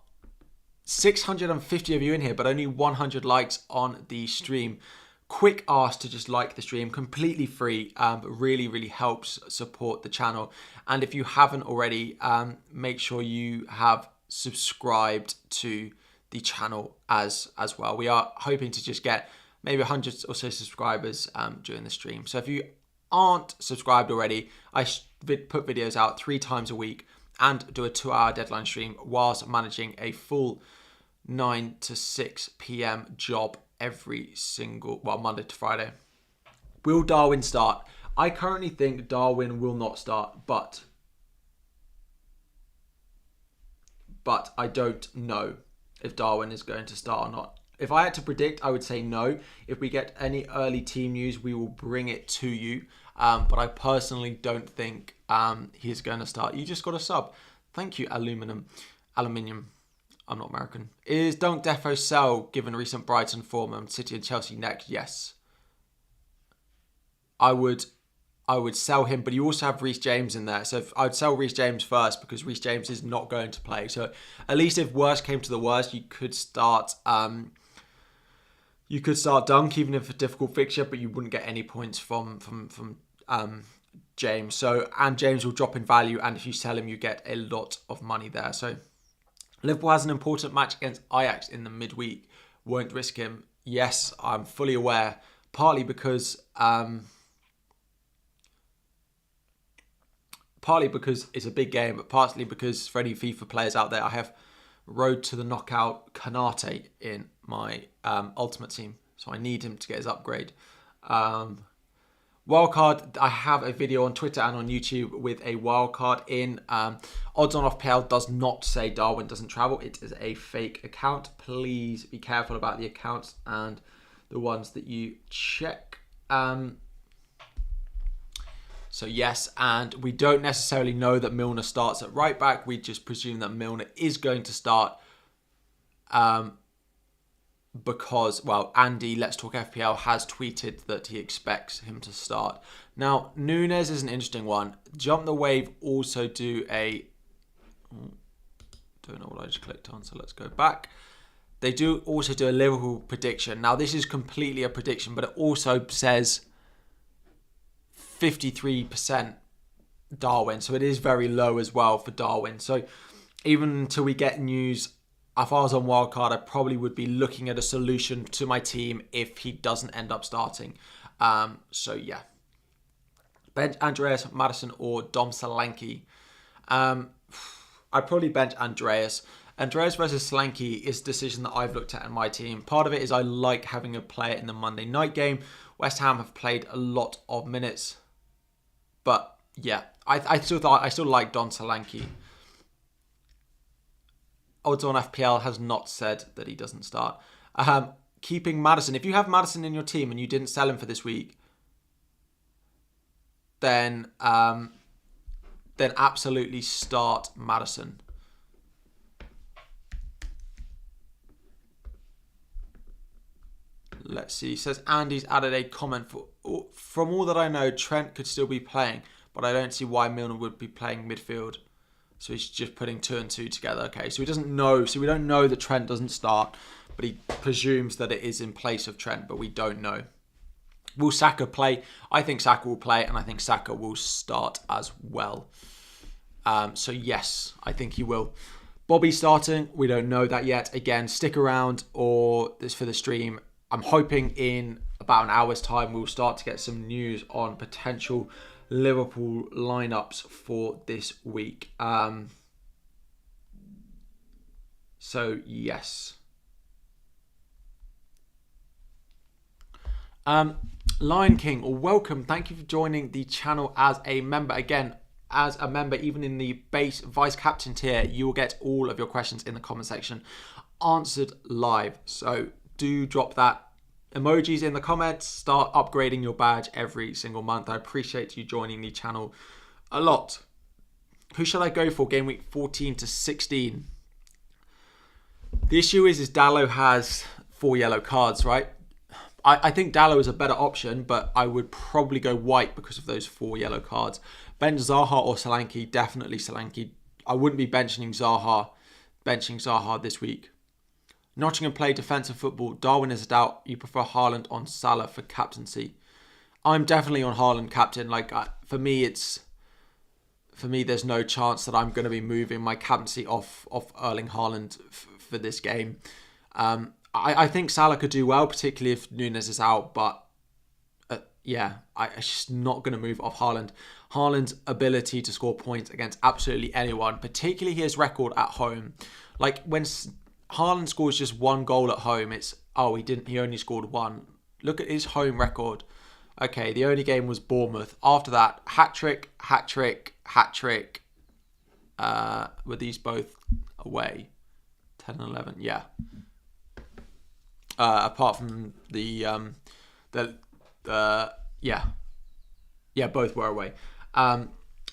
650 of you in here, but only 100 likes on the stream. Quick ask to just like the stream, completely free, but really, really helps support the channel. And if you haven't already, make sure you have subscribed to the channel as well. We are hoping to just get maybe 100 or so subscribers during the stream. So if you aren't subscribed already, I put videos out 3 times a week and do a 2-hour deadline stream whilst managing a full 9 to 6 p.m. job every single, Monday to Friday. Will Darwin start? I currently think Darwin will not start, but I don't know if Darwin is going to start or not. If I had to predict, I would say no. If we get any early team news, we will bring it to you. But I personally don't think he's going to start. You just got a sub. Thank you, Aluminium. I'm not American. Is Dunk Defo sell given recent Brighton form and City and Chelsea next? Yes. I would sell him, but you also have Reece James in there. So I'd sell Reece James first because Reece James is not going to play. So at least if worst came to the worst, you could start Dunk even if a difficult fixture, but you wouldn't get any points from James. So and James will drop in value, and if you sell him, you get a lot of money there. So Liverpool has an important match against Ajax in the midweek. Won't risk him. Yes, I'm fully aware. Partly because it's a big game, but partly because for any FIFA players out there, I have Road to the Knockout Kanate in my Ultimate team. So I need him to get his upgrade. Wildcard, I have a video on Twitter and on YouTube with a wildcard in. Odds on FPL does not say Darwin doesn't travel. It is a fake account. Please be careful about the accounts and the ones that you check. So yes, and we don't necessarily know that Milner starts at right back. We just presume that Milner is going to start because, well, Andy, Let's Talk FPL, has tweeted that he expects him to start. Now, Nunez is an interesting one. Jump the Wave also do a... don't know what I just clicked on, so let's go back. They do also do a Liverpool prediction. Now, this is completely a prediction, but it also says 53% Darwin. So it is very low as well for Darwin. So even until we get news, if I was on Wildcard, I probably would be looking at a solution to my team if he doesn't end up starting. So yeah. Bench Andreas, Maddison or Dom Solanke. I'd probably bench Andreas. Andreas versus Solanke is a decision that I've looked at in my team. Part of it is I like having a player in the Monday night game. West Ham have played a lot of minutes. But yeah, I still like Don Solanke. Odds on FPL has not said that he doesn't start. Keeping Maddison. If you have Maddison in your team and you didn't sell him for this week, then absolutely start Maddison. Let's see. He says Andy's added a comment from all that I know, Trent could still be playing, but I don't see why Milner would be playing midfield. So he's just putting 2 and 2 together. Okay, so he doesn't know. So we don't know that Trent doesn't start, but he presumes that it is in place of Trent, but we don't know. Will Saka play? I think Saka will play, and I think Saka will start as well. So yes, I think he will. Bobby starting, we don't know that yet. Again, stick around or this for the stream. I'm hoping in about an hour's time we'll start to get some news on potential Liverpool lineups for this week. So yes. Lion King, welcome. Thank you for joining the channel as a member. Again, as a member, even in the base vice captain tier, you will get all of your questions in the comment section answered live. So do drop that emojis in the comments. Start upgrading your badge every single month. I appreciate you joining the channel a lot. Who shall I go for game week 14 to 16? The issue is Dallo has 4 yellow cards, right? I think Dallo is a better option, but I would probably go White because of those 4 yellow cards. Bench Zaha or Solanke, definitely Solanke. I wouldn't be benching Zaha this week. Nottingham play defensive football. Darwin is a doubt. You prefer Haaland on Salah for captaincy. I'm definitely on Haaland captain. For me, there's no chance that I'm going to be moving my captaincy off Erling Haaland for this game. I think Salah could do well, particularly if Nunez is out. But I'm just not going to move off Haaland. Haaland's ability to score points against absolutely anyone, particularly his record at home. Like when Haaland scores just 1 goal at home, he only scored 1. Look at his home record. Okay, the only game was Bournemouth. After that, hat-trick. Were these both away? 10 and 11, yeah. Apart from both were away.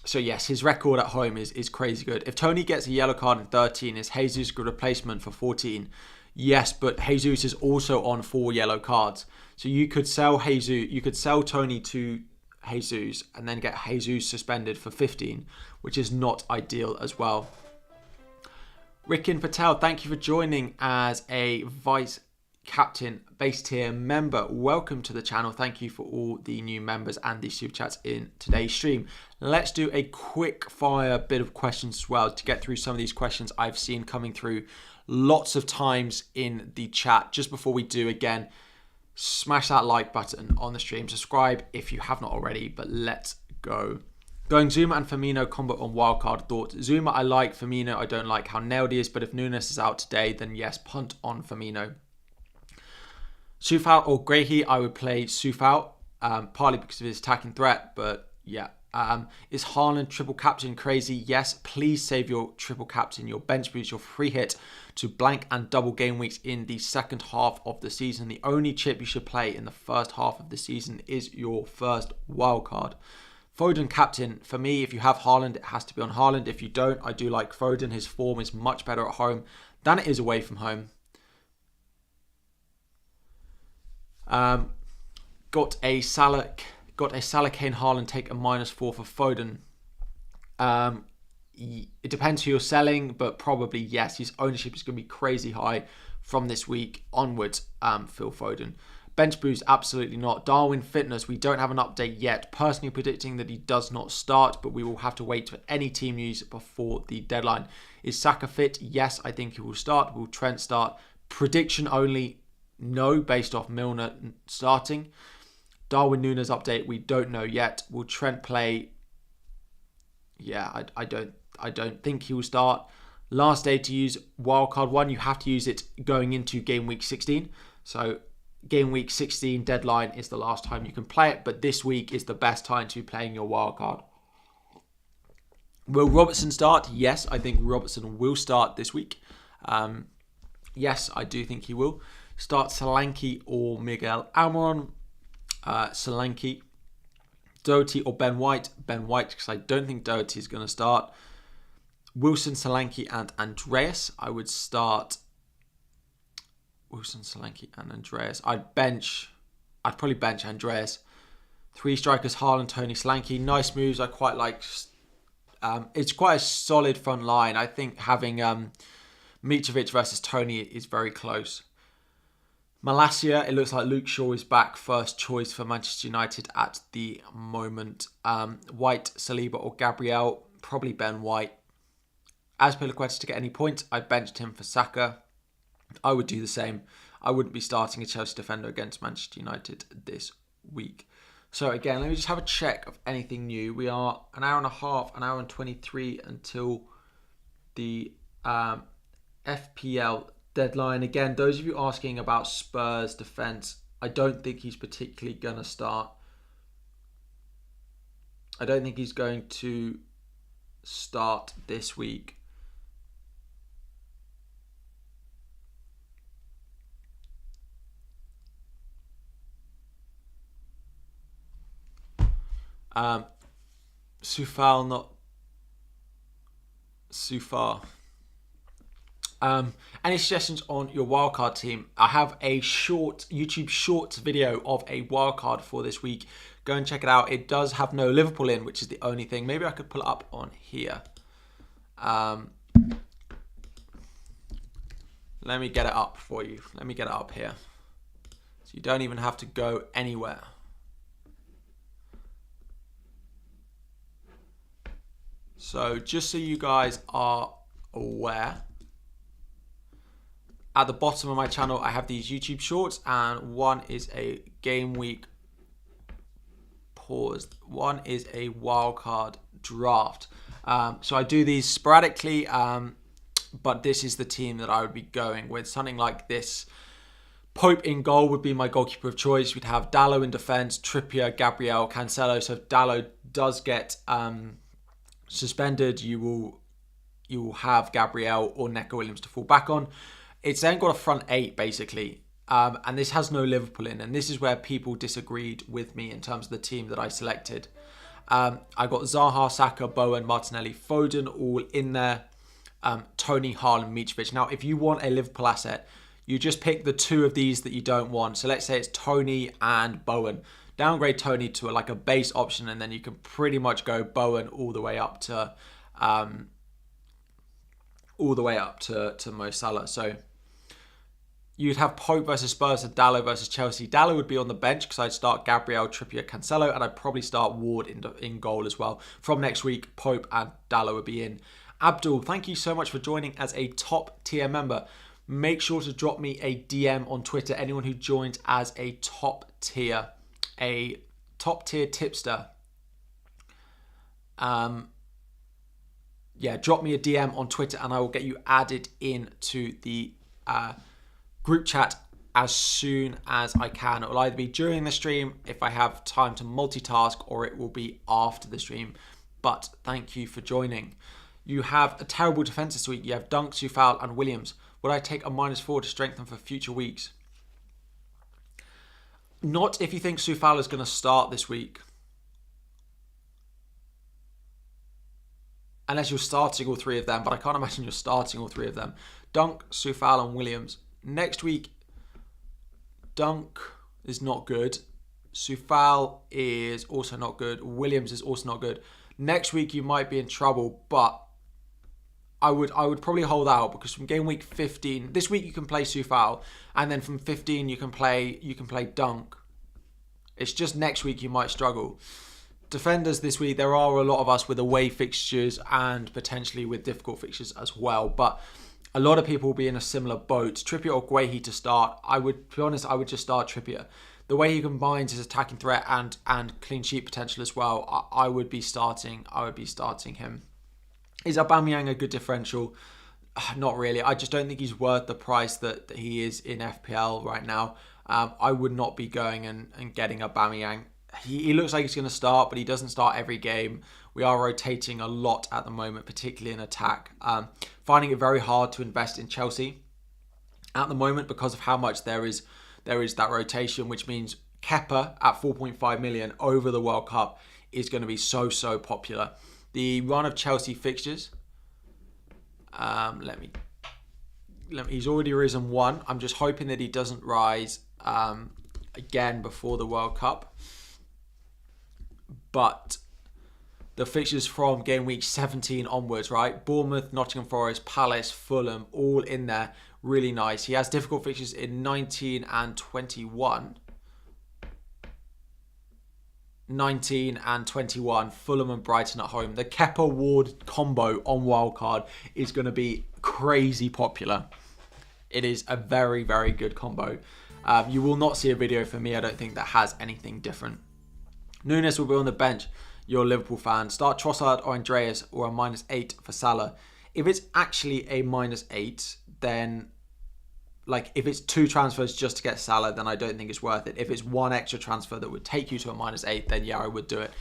So yes, his record at home is crazy good. If Tony gets a yellow card in 13, is Jesus a good replacement for 14? Yes, but Jesus is also on 4 yellow cards. So you could sell Tony to Jesus and then get Jesus suspended for 15, which is not ideal as well. Rikin Patel, thank you for joining as a vice captain base tier member. Welcome to the channel. Thank you for all the new members and the super chats in today's stream. Let's do a quick fire bit of questions as well to get through some of these questions I've seen coming through lots of times in the chat. Just before we do, again, smash that like button on the stream. Subscribe if you have not already, but let's go. Going Zuma and Firmino combo on wildcard thoughts. Zuma I like, Firmino I don't like how nailed he is, but if Nunez is out today, then yes, punt on Firmino. Sufal or Grahi, I would play Sufal, partly because of his attacking threat, but yeah. Is Haaland triple captain crazy? Yes, please save your triple captain, your bench boost, your free hit to blank and double game weeks in the second half of the season. The only chip you should play in the first half of the season is your first wildcard. Foden captain, for me, if you have Haaland, it has to be on Haaland. If you don't, I do like Foden. His form is much better at home than it is away from home. Got a Salah Kane Haaland, take a -4 for Foden. It depends who you're selling, but probably yes. His ownership is going to be crazy high from this week onwards. Phil Foden. Bench boost, absolutely not. Darwin fitness, we don't have an update yet. Personally predicting that he does not start, but we will have to wait for any team news before the deadline. Is Saka fit? Yes, I think he will start. Will Trent start? Prediction only, no, based off Milner starting. Darwin Nunez update, we don't know yet. Will Trent play? Yeah, I don't think he will start. Last day to use wildcard 1, you have to use it going into game week 16. So game week 16 deadline is the last time you can play it, but this week is the best time to be playing your wildcard. Will Robertson start? Yes, I think Robertson will start this week. Yes, I do think he will. Start Solanke or Miguel Almiron. Solanke. Doherty or Ben White. Ben White, because I don't think Doherty is going to start. Wilson, Solanke and Andreas. I would start Wilson, Solanke and Andreas. I'd probably bench Andreas. 3 strikers, Haaland, Tony, Solanke. Nice moves. I quite like. It's quite a solid front line. I think having Mitrovic versus Tony is very close. Malacia, it looks like Luke Shaw is back, first choice for Manchester United at the moment. White, Saliba or Gabriel, probably Ben White. As Azpilicueta to get any points, I benched him for Saka. I would do the same. I wouldn't be starting a Chelsea defender against Manchester United this week. So again, let me just have a check of anything new. We are an hour and a half, an hour and 23 until the FPL deadline. Again, those of you asking about Spurs defence, I don't think he's particularly going to start. I don't think he's going to start this week. Sufal, not Sufar. Any suggestions on your wildcard team? I have a short YouTube Shorts video of a wildcard for this week. Go and check it out. It does have no Liverpool in, which is the only thing. Maybe I could pull it up on here. Let me get it up for you. Let me get it up here. So you don't even have to go anywhere. So just so you guys are aware, at the bottom of my channel, I have these YouTube shorts, and one is a game week paused. One is a wildcard draft. So I do these sporadically, but this is the team that I would be going with. Something like this. Pope in goal would be my goalkeeper of choice. We'd have Dalot in defence, Trippier, Gabriel, Cancelo. So if Dalot does get suspended, you will have Gabriel or Neco Williams to fall back on. It's then got a front 8 basically, and this has no Liverpool in, and this is where people disagreed with me in terms of the team that I selected. I got Zaha, Saka, Bowen, Martinelli, Foden all in there. Tony, Haaland, Mitrovic. Now, if you want a Liverpool asset, you just pick the two of these that you don't want. So let's say it's Tony and Bowen. Downgrade Tony to like a base option, and then you can pretty much go Bowen all the way up to Mo Salah. So you'd have Pope versus Spurs and Dalot versus Chelsea. Dalot would be on the bench because I'd start Gabriel, Trippier, Cancelo, and I'd probably start Ward in goal as well. From next week, Pope and Dalot would be in. Abdul, thank you so much for joining as a top tier member. Make sure to drop me a DM on Twitter. Anyone who joins as a top tier tipster. Drop me a DM on Twitter and I will get you added into the group chat as soon as I can. It will either be during the stream if I have time to multitask, or it will be after the stream. But thank you for joining. You have a terrible defence this week. You have Dunk, Soufal and Williams. Would I take a -4 to strengthen for future weeks? Not if you think Soufal is going to start this week. Unless you're starting all three of them, but I can't imagine you're starting all three of them. Dunk, Soufal and Williams. Next week, Dunk is not good. Soufal is also not good. Williams is also not good. Next week you might be in trouble, but I would probably hold out, because from game week 15, this week you can play Soufal, and then from 15 you can play Dunk. It's just next week you might struggle. Defenders this week, there are a lot of us with away fixtures and potentially with difficult fixtures as well, but a lot of people will be in a similar boat. Trippier or Guehi to start. I would, to be honest, I would just start Trippier. The way he combines his attacking threat and clean sheet potential as well, I would be starting him. Is Aubameyang a good differential? Not really. I just don't think he's worth the price that he is in FPL right now. I would not be going and getting Aubameyang. He looks like he's going to start, but he doesn't start every game. We are rotating a lot at the moment, particularly in attack. Finding it very hard to invest in Chelsea at the moment because of how much there is that rotation, which means Kepa at 4.5 million over the World Cup is going to be so popular. The run of Chelsea fixtures. He's already risen one. I'm just hoping that he doesn't rise again before the World Cup. But the fixtures from game week 17 onwards, right? Bournemouth, Nottingham Forest, Palace, Fulham, all in there. Really nice. He has difficult fixtures in 19 and 21. 19 and 21, Fulham and Brighton at home. The Kepa Ward combo on Wildcard is going to be crazy popular. It is a very good combo. You will not see a video from me, I don't think, that has anything different. Nunez will be on the bench. You're a Liverpool fan. Start Trossard or Andreas or a -8 for Salah. If it's actually a -8, then if it's 2 transfers just to get Salah, then I don't think it's worth it. If it's 1 extra transfer that would take you to a -8, then yeah, I would do it.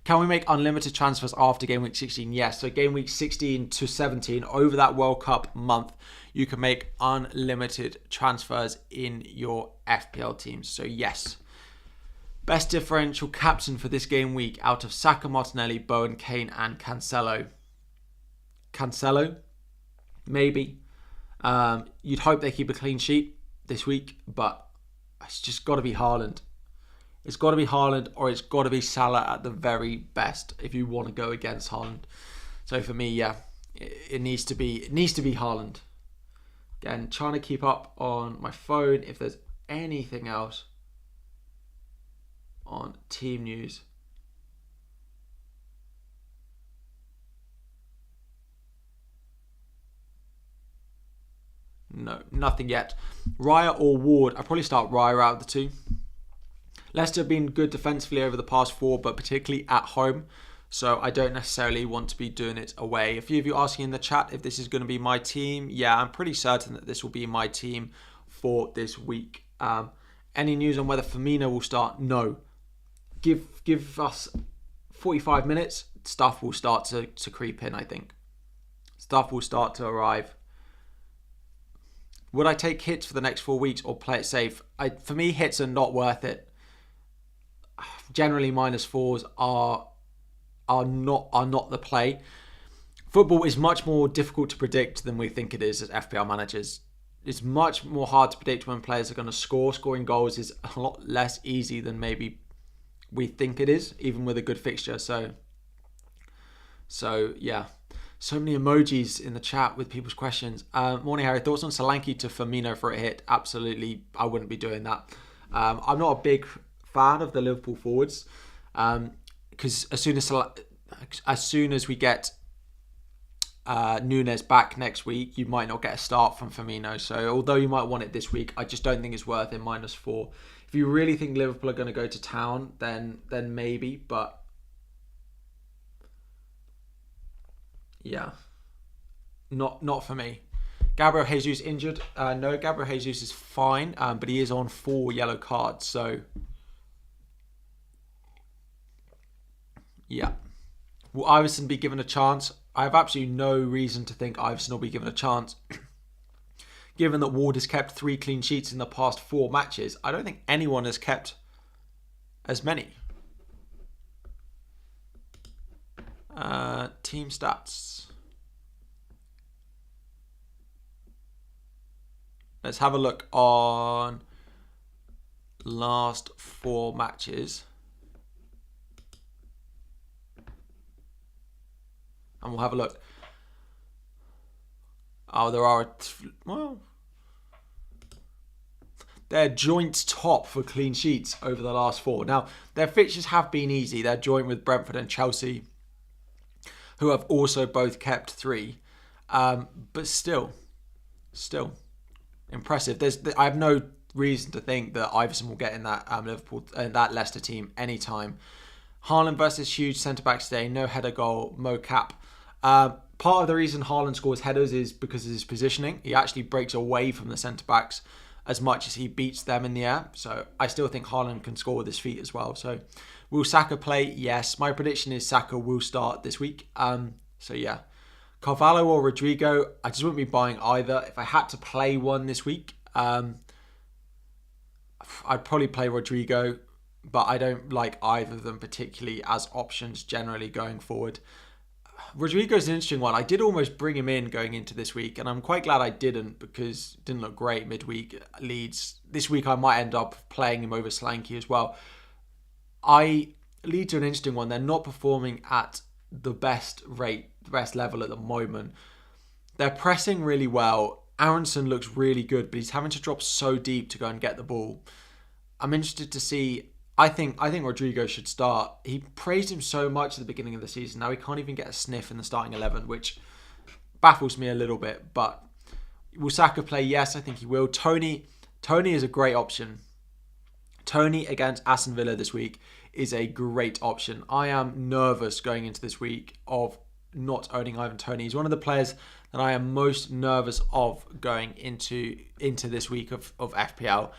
Can we make unlimited transfers after game week 16? Yes. So game week 16 to 17, over that World Cup month, you can make unlimited transfers in your FPL teams. So yes. Best differential captain for this game week out of Saka, Martinelli, Bowen, Kane and Cancelo. Cancelo? Maybe. You'd hope they keep a clean sheet this week, but it's just got to be Haaland. It's got to be Haaland, or it's got to be Salah at the very best if you want to go against Haaland. So for me, yeah, it needs to be Haaland. Again, trying to keep up on my phone if there's anything else on team news. No, nothing yet. Raya or Ward? I'd probably start Raya out of the two. Leicester have been good defensively over the past 4, but particularly at home. So I don't necessarily want to be doing it away. A few of you asking in the chat if this is going to be my team. Yeah, I'm pretty certain that this will be my team for this week. Any news on whether Firmino will start? No. Give us 45 minutes. Stuff will start to creep in, I think. Stuff will start to arrive. Would I take hits for the next 4 weeks or play it safe? For me, hits are not worth it. Generally, -4s are are not the play. Football is much more difficult to predict than we think it is as FPL managers. It's much more hard to predict when players are going to score. Scoring goals is a lot less easy than maybe we think it is, even with a good fixture. So yeah. So many emojis in the chat with people's questions. Morning, Harry. Thoughts on Solanke to Firmino for a hit? Absolutely, I wouldn't be doing that. I'm not a big fan of the Liverpool forwards because as soon as we get Nunez back next week, you might not get a start from Firmino. So although you might want it this week, I just don't think it's worth it. -4. If you really think Liverpool are going to go to town, then maybe. But yeah, not for me. Gabriel Jesus injured? No, Gabriel Jesus is fine, but he is on 4 yellow cards. So yeah, will Iverson be given a chance? I have absolutely no reason to think Iverson will be given a chance. Given that Ward has kept 3 clean sheets in the past 4 matches, I don't think anyone has kept as many. Team stats. Let's have a look on last 4 matches. And we'll have a look. Oh, there are... they're joint top for clean sheets over the last 4. Now, their fixtures have been easy. They're joint with Brentford and Chelsea, who have also both kept 3. But still impressive. I have no reason to think that Iverson will get in that that Leicester team anytime. Haaland versus huge centre-backs today. No header goal, Mo Cap. Part of the reason Haaland scores headers is because of his positioning. He actually breaks away from the centre-backs as much as he beats them in the air. So I still think Haaland can score with his feet as well. So will Saka play? Yes. My prediction is Saka will start this week. So yeah. Carvalho or Rodrigo, I just wouldn't be buying either. If I had to play one this week, I'd probably play Rodrigo, but I don't like either of them particularly as options generally going forward. Rodrigo's an interesting one. I did almost bring him in going into this week, and I'm quite glad I didn't because it didn't look great midweek Leeds. This week I might end up playing him over Solanke as well. Leeds are an interesting one. They're not performing at the best rate, the best level at the moment. They're pressing really well. Aronson looks really good, but he's having to drop so deep to go and get the ball. I'm interested to see. I think Rodrigo should start. He praised him so much at the beginning of the season. Now he can't even get a sniff in the starting 11, which baffles me a little bit. But will Saka play? Yes, I think he will. Tony is a great option. Tony against Aston Villa this week is a great option. I am nervous going into this week of not owning Ivan Toney. He's one of the players that I am most nervous of going into this week of FPL.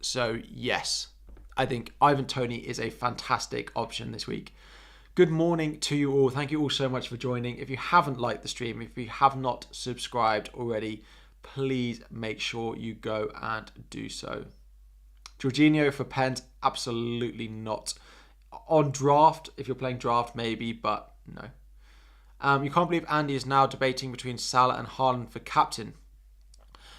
So yes, I think Ivan Toney is a fantastic option this week. Good morning to you all. Thank you all so much for joining. If you haven't liked the stream, if you have not subscribed already, please make sure you go and do so. Jorginho for pens, absolutely not. On draft, if you're playing draft, maybe, but no. You can't believe Andy is now debating between Salah and Haaland for captain.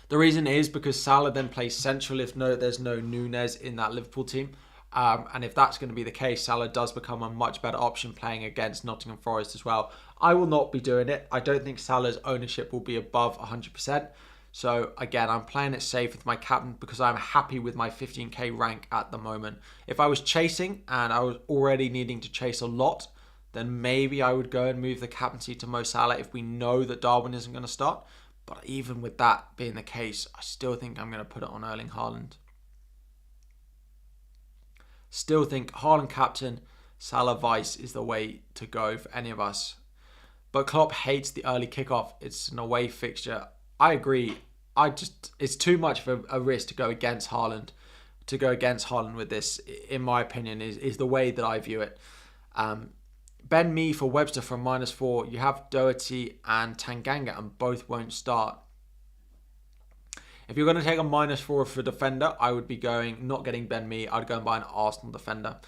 The reason is because Salah then plays central if there's no Nunez in that Liverpool team. And if that's going to be the case, Salah does become a much better option playing against Nottingham Forest as well. I will not be doing it. I don't think Salah's ownership will be above 100%. So again, I'm playing it safe with my captain because I'm happy with my 15k rank at the moment. If I was chasing and I was already needing to chase a lot, then maybe I would go and move the captaincy to Mo Salah if we know that Darwin isn't going to start. But even with that being the case, I still think I'm going to put it on Erling Haaland. Still think Haaland captain, Salah vice is the way to go for any of us. But Klopp hates the early kickoff. It's an away fixture. I agree. It's too much of a risk to go against Haaland. To go against Haaland with this, in my opinion, is the way that I view it. Ben Mee for Webster from -4. You have Doherty and Tanganga, and both won't start. If you're going to take a -4 for defender, I would be not getting Ben Mee. I'd go and buy an Arsenal defender.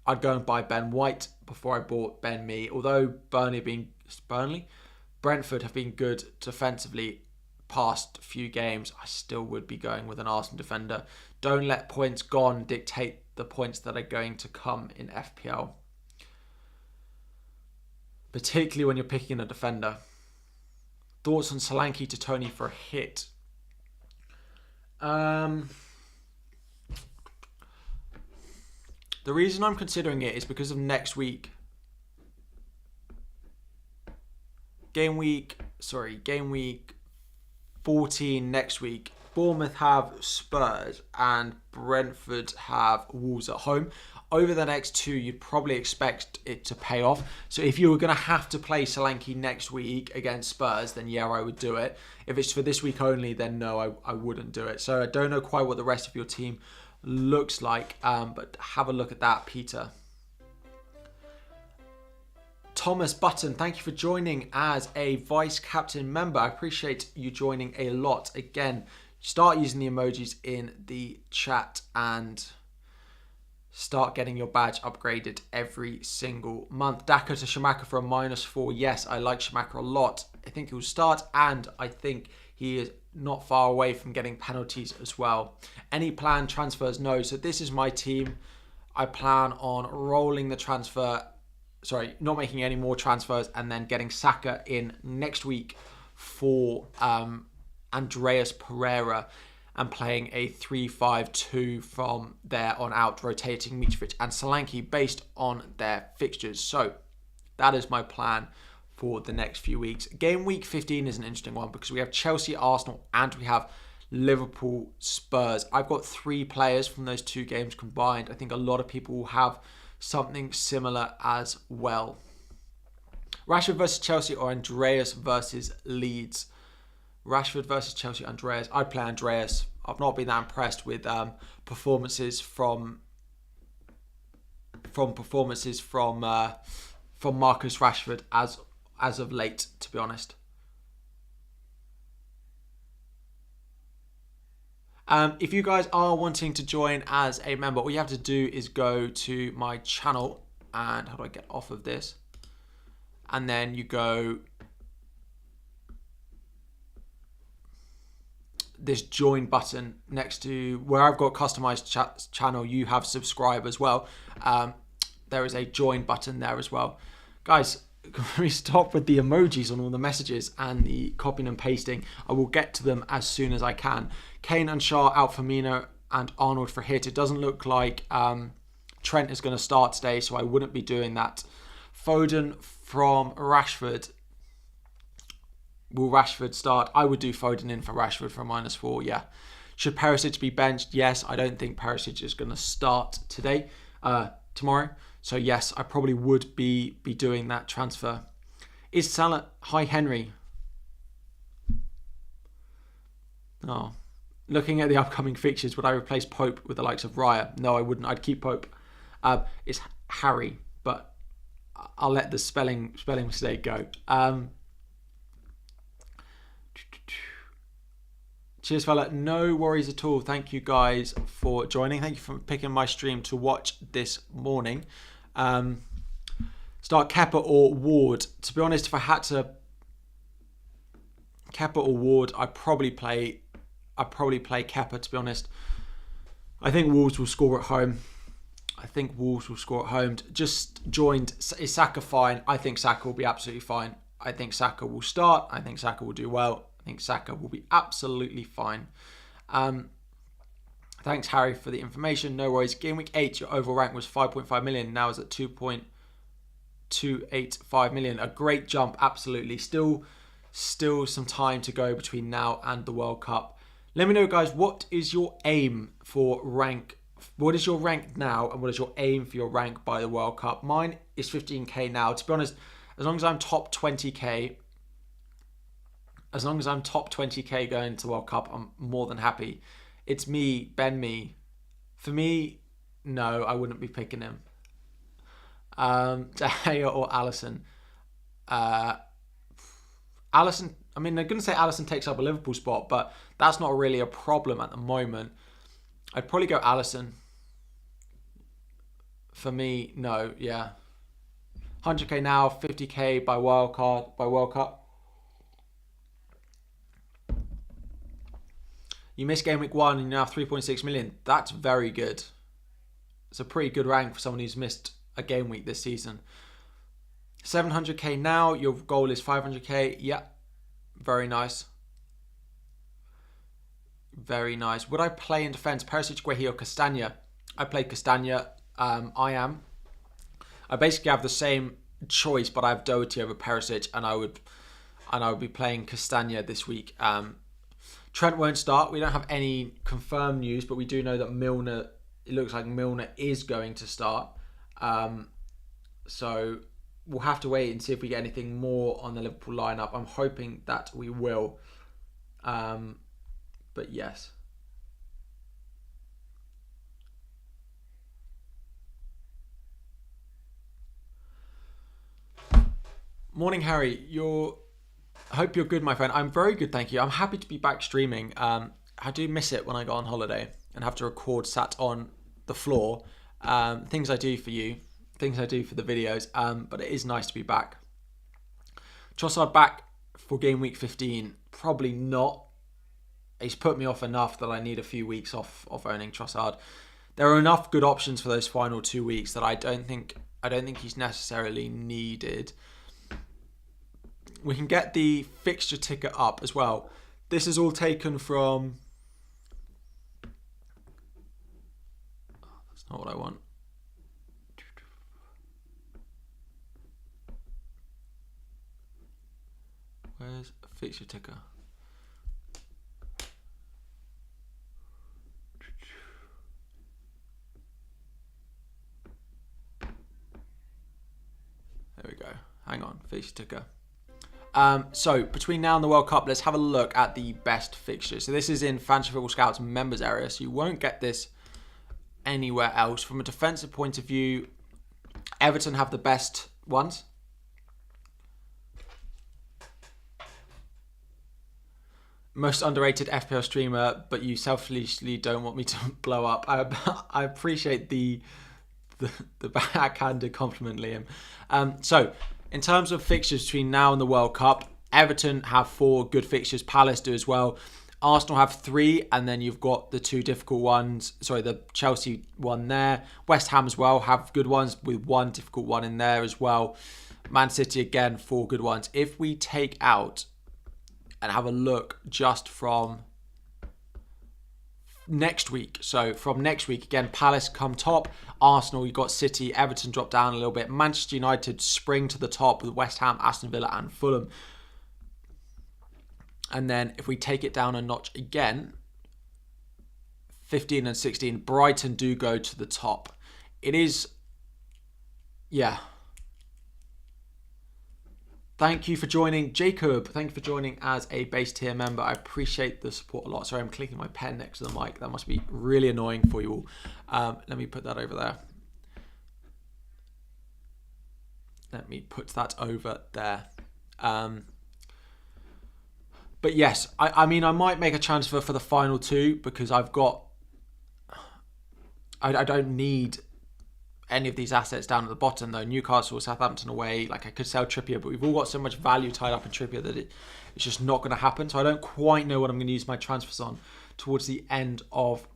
I'd go and buy Ben White before I bought Ben Mee. Although Brentford have been good defensively past few games, I still would be going with an Arsenal defender. Don't let points gone dictate the points that are going to come in FPL. Particularly when you're picking a defender. Thoughts on Solanke to Tony for a hit? The reason I'm considering it is because of next week. Gameweek 14 next week. Bournemouth have Spurs and Brentford have Wolves at home. Over the next two, you'd probably expect it to pay off. So if you were going to have to play Solanke next week against Spurs, then yeah, I would do it. If it's for this week only, then no, I wouldn't do it. So I don't know quite what the rest of your team looks like, but have a look at that, Peter. Thomas Button, thank you for joining as a vice captain member. I appreciate you joining a lot. Again, start using the emojis in the chat and start getting your badge upgraded every single month. Daka to Shamaka for a -4. Yes, I like Shamaka a lot. I think he will start, and I think he is not far away from getting penalties as well. Any planned transfers? No. So this is my team. I plan on rolling the transfer. Sorry, not making any more transfers, and then getting Saka in next week for Andreas Pereira, and playing a 3-5-2 from there on out, rotating Mitrovic and Solanke based on their fixtures. So that is my plan for the next few weeks. Game week 15 is an interesting one because we have Chelsea, Arsenal, and we have Liverpool, Spurs. I've got 3 players from those 2 games combined. I think a lot of people will have something similar as well. Rashford versus Chelsea or Andreas versus Leeds? Rashford versus Chelsea, Andreas. I'd play Andreas. I've not been that impressed with performances from Marcus Rashford as of late, to be honest. If you guys are wanting to join as a member, all you have to do is go to my channel, and how do I get off of this? And then you go this join button next to where I've got customized channel. You have subscribe as well. There is a join button there as well. Guys, can we stop with the emojis on all the messages and the copying and pasting? I will get to them as soon as I can. Kane and Shaw out for Firmino and Arnold for hit. It doesn't look like Trent is going to start today, so I wouldn't be doing that. Foden from Rashford. Will Rashford start? I would do Foden in for Rashford for a -4, yeah. Should Perisic be benched? Yes, I don't think Perisic is going to start tomorrow. So yes, I probably would be doing that transfer. Is Salah? Hi, Henry. Oh. Looking at the upcoming fixtures, would I replace Pope with the likes of Raya? No, I wouldn't. I'd keep Pope. It's Harry, but I'll let the spelling mistake go. Cheers, fella. No worries at all. Thank you guys for joining. Thank you for picking my stream to watch this morning. Start Kepa or Ward. To be honest, if I had to Kepa or Ward, I'd probably play Kepa, to be honest. I think Wolves will score at home. Just joined. Is Saka fine? I think Saka will be absolutely fine. I think Saka will start. I think Saka will do well. I think Saka will be absolutely fine. Thanks, Harry, for the information. No worries. Game week 8, your overall rank was 5.5 million. Now it's at 2.285 million. A great jump, absolutely. Still some time to go between now and the World Cup. Let me know, guys, what is your aim for rank? What is your rank now, and what is your aim for your rank by the World Cup? Mine is 15k now. To be honest, as long as I'm top 20k, going to World Cup, I'm more than happy. It's me, Ben Mee. For me, no, I wouldn't be picking him. De Gea or Alisson? Alisson, I mean, they're going to say Alisson takes up a Liverpool spot, but that's not really a problem at the moment. I'd probably go Alisson. For me, no, yeah. 100k now, 50k by Wildcard, by World Cup. You missed game week 1 and you now have 3.6 million. That's very good. It's a pretty good rank for someone who's missed a game week this season. 700k now, your goal is 500k. Yeah, very nice. Very nice. Would I play in defence Perisic, Guehi or Castagna? I play Castagna. I basically have the same choice, but I have Doherty over Perisic, and I would be playing Castagna this week. Trent won't start. We don't have any confirmed news, but we do know that Milner. It looks like Milner is going to start. So we'll have to wait and see if we get anything more on the Liverpool lineup. I'm hoping that we will. But yes. Morning, Harry. I hope you're good, my friend. I'm very good, thank you. I'm happy to be back streaming. I do miss it when I go on holiday and have to record sat on the floor. Things I do for you, things I do for the videos. But it is nice to be back. Trossard back for game week 15? Probably not. He's put me off enough that I need a few weeks off owning Trossard. There are enough good options for those final 2 weeks that I don't think he's necessarily needed. We can get the fixture ticker up as well. This is all taken from... Oh, that's not what I want. Where's a fixture ticker? There we go. Hang on, fixture ticker. So between now and the World Cup, let's have a look at the best fixtures. So this is in Fantasy Football Scouts members area, so you won't get this anywhere else. From a defensive point of view, Everton have the best ones. Most underrated FPL streamer, but you selfishly don't want me to blow up. I appreciate the backhanded compliment, Liam. So in terms of fixtures between now and the World Cup, Everton have 4 good fixtures. Palace do as well. Arsenal have 3, and then you've got the 2 difficult ones. Sorry, the Chelsea one there. West Ham as well have good ones with 1 difficult one in there as well. Man City, again, 4 good ones. If we take out and have a look just from next week. So from next week, again, Palace come top. Arsenal, you've got City. Everton drop down a little bit. Manchester United spring to the top with West Ham, Aston Villa and Fulham. And then if we take it down a notch again, 15 and 16, Brighton do go to the top. It is, yeah. Thank you for joining, Jacob. Thank you for joining as a base tier member. I appreciate the support a lot. Sorry, I'm clicking my pen next to the mic. That must be really annoying for you all. Let me put that over there. Let me put that over there. But yes, I mean, I might make a transfer for the final 2 because I've got... I don't need any of these assets down at the bottom though. Newcastle, Southampton away, like I could sell Trippier, but we've all got so much value tied up in Trippier that it's just not going to happen. So I don't quite know what I'm going to use my transfers on towards the end of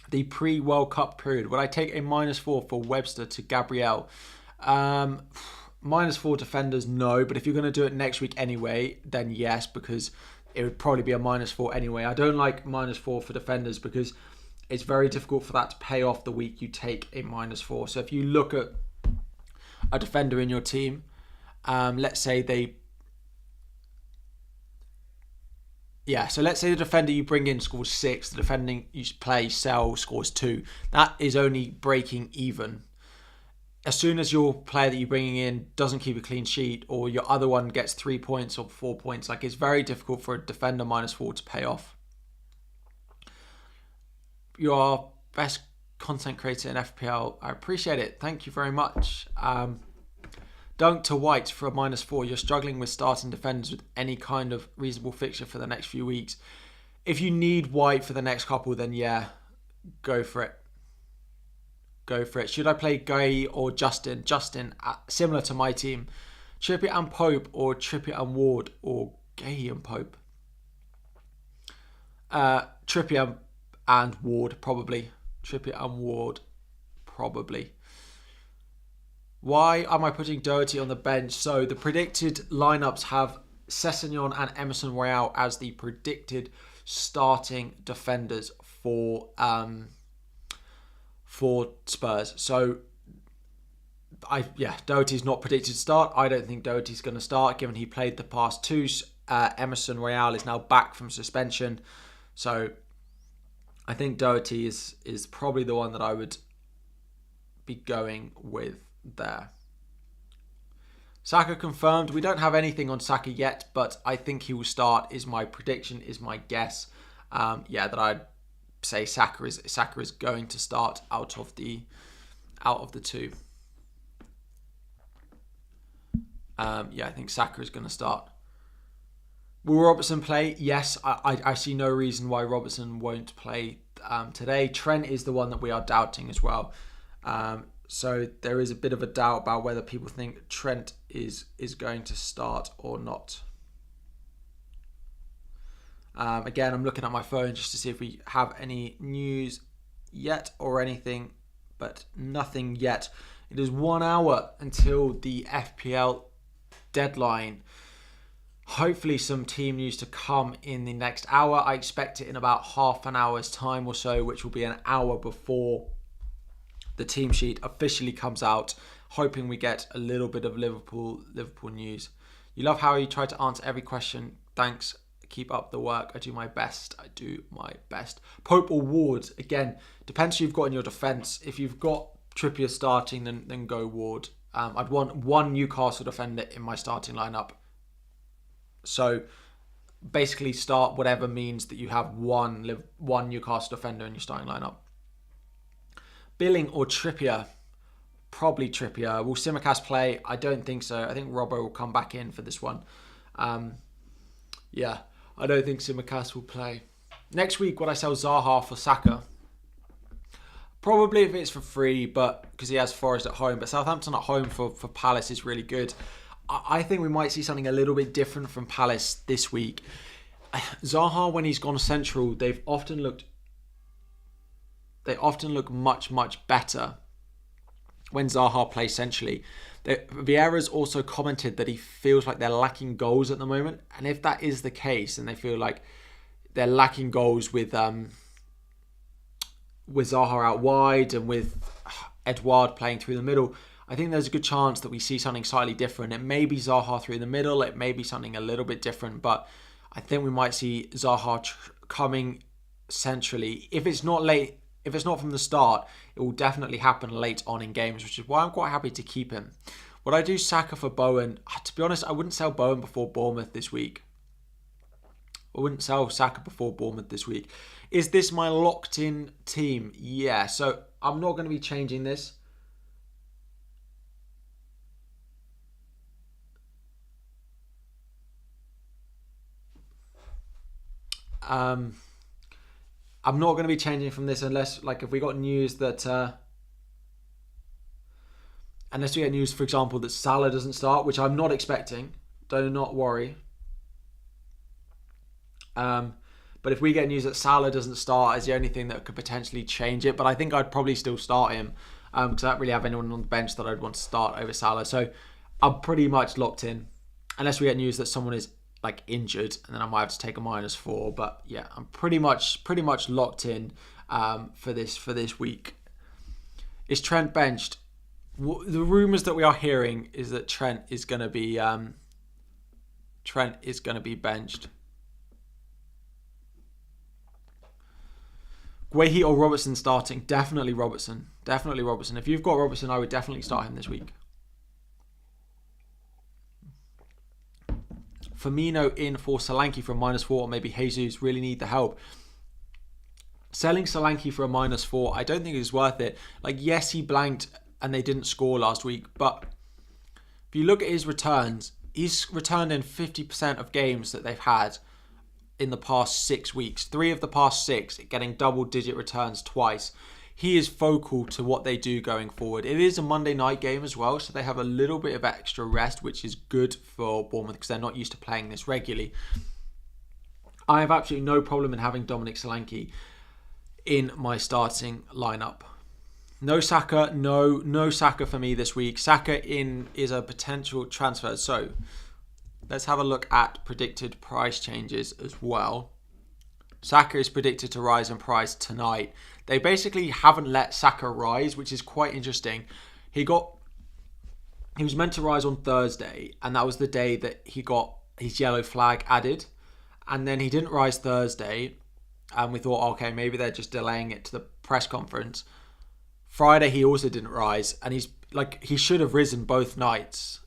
the pre-World Cup period. Would I take a -4 for Webster to Gabriel? -4 defenders, no, but if you're going to do it next week anyway, then yes, because it would probably be a -4 anyway. I don't like -4 for defenders because it's very difficult for that to pay off the week you take a -4. So if you look at a defender in your team, let's say they... Yeah, so let's say the defender you bring in scores 6, the defender you play, sell, scores 2. That is only breaking even. As soon as your player that you're bringing in doesn't keep a clean sheet, or your other one gets 3 points or 4 points, like it's very difficult for a defender -4 to pay off. You are best content creator in FPL. I appreciate it. Thank you very much. Dunk to White for a -4. You're struggling with starting defenders with any kind of reasonable fixture for the next few weeks. If you need White for the next couple, then yeah, go for it. Go for it. Should I play Gay or Justin? Justin, similar to my team. Trippier and Pope or Trippier and Ward or Gay and Pope? Trippier and Ward, probably. Trippier and Ward, probably. Why am I putting Doherty on the bench? So the predicted lineups have Sessegnon and Emerson Royale as the predicted starting defenders for Spurs. So Doherty's not predicted to start. I don't think Doherty's going to start, given he played the past two. Emerson Royale is now back from suspension, so I think Doherty is probably the one that I would be going with there. Saka confirmed. We don't have anything on Saka yet, but I think he will start. Is my prediction, is my guess. That I'd say Saka is going to start out of the two. I think Saka is going to start. Will Robertson play? Yes, I see no reason why Robertson won't play today. Trent is the one that we are doubting as well. So there is a bit of a doubt about whether people think Trent is going to start or not. Again, I'm looking at my phone just to see if we have any news yet or anything, but nothing yet. It is 1 hour until the FPL deadline. Hopefully some team news to come in the next hour. I expect it in about half an hour's time or so, which will be an hour before the team sheet officially comes out. Hoping we get a little bit of Liverpool news. You love how you try to answer every question. Thanks. Keep up the work. I do my best. Pope or Ward? Again, depends who you've got in your defence. If you've got Trippier starting, then go Ward. I'd want one Newcastle defender in my starting lineup. So basically start whatever means that you have one Newcastle defender in your starting lineup. Billing or Trippier? Probably Trippier. Will Tsimikas play? I don't think so. I think Robbo will come back in for this one. I don't think Tsimikas will play. Next week, would I sell Zaha for Saka? Probably if it's for free, but because he has Forest at home. But Southampton at home for Palace is really good. I think we might see something a little bit different from Palace this week. Zaha, when he's gone central, they often look much, much better when Zaha plays centrally. Vieira's also commented that he feels like they're lacking goals at the moment. And if that is the case, and they feel like they're lacking goals with Zaha out wide and with Edouard playing through the middle, I think there's a good chance that we see something slightly different. It may be Zaha through the middle. It may be something a little bit different. But I think we might see Zaha coming centrally. If it's not from the start, it will definitely happen late on in games, which is why I'm quite happy to keep him. Would I do Saka for Bowen? To be honest, I wouldn't sell Bowen before Bournemouth this week. Is this my locked-in team? Yeah, so I'm not going to be changing this. I'm not going to be changing from this unless, if we got news that... unless we get news, for example, that Salah doesn't start, which I'm not expecting. Do not worry. But if we get news that Salah doesn't start, is the only thing that could potentially change it. But I think I'd probably still start him because I don't really have anyone on the bench that I'd want to start over Salah. So I'm pretty much locked in. Unless we get news that someone is injured, and then I might have to take a -4. But yeah, I'm pretty much locked in for this week. Is Trent benched? The rumours that we are hearing is that Trent is going to be benched. Guehi or Robertson starting? Definitely Robertson. If you've got Robertson, I would definitely start him this week. Firmino in for Solanke for a -4, or maybe Jesus really need the help. Selling Solanke for a -4, I don't think it's worth it. Yes, he blanked and they didn't score last week, but if you look at his returns, he's returned in 50% of games that they've had in the past 6 weeks. 3 of the past 6, getting double-digit returns twice. he is focal to what they do going forward. It is a Monday night game as well, so they have a little bit of extra rest, which is good for Bournemouth because they're not used to playing this regularly. I have absolutely no problem in having Dominic Solanke in my starting lineup. No Saka, no Saka for me this week. Saka is a potential transfer. So let's have a look at predicted price changes as well. Saka is predicted to rise in price tonight. They basically haven't let Saka rise, which is quite interesting. He was meant to rise on Thursday, and that was the day that he got his yellow flag added. And then he didn't rise Thursday, and we thought, okay, maybe they're just delaying it to the press conference. Friday he also didn't rise, and he should have risen both nights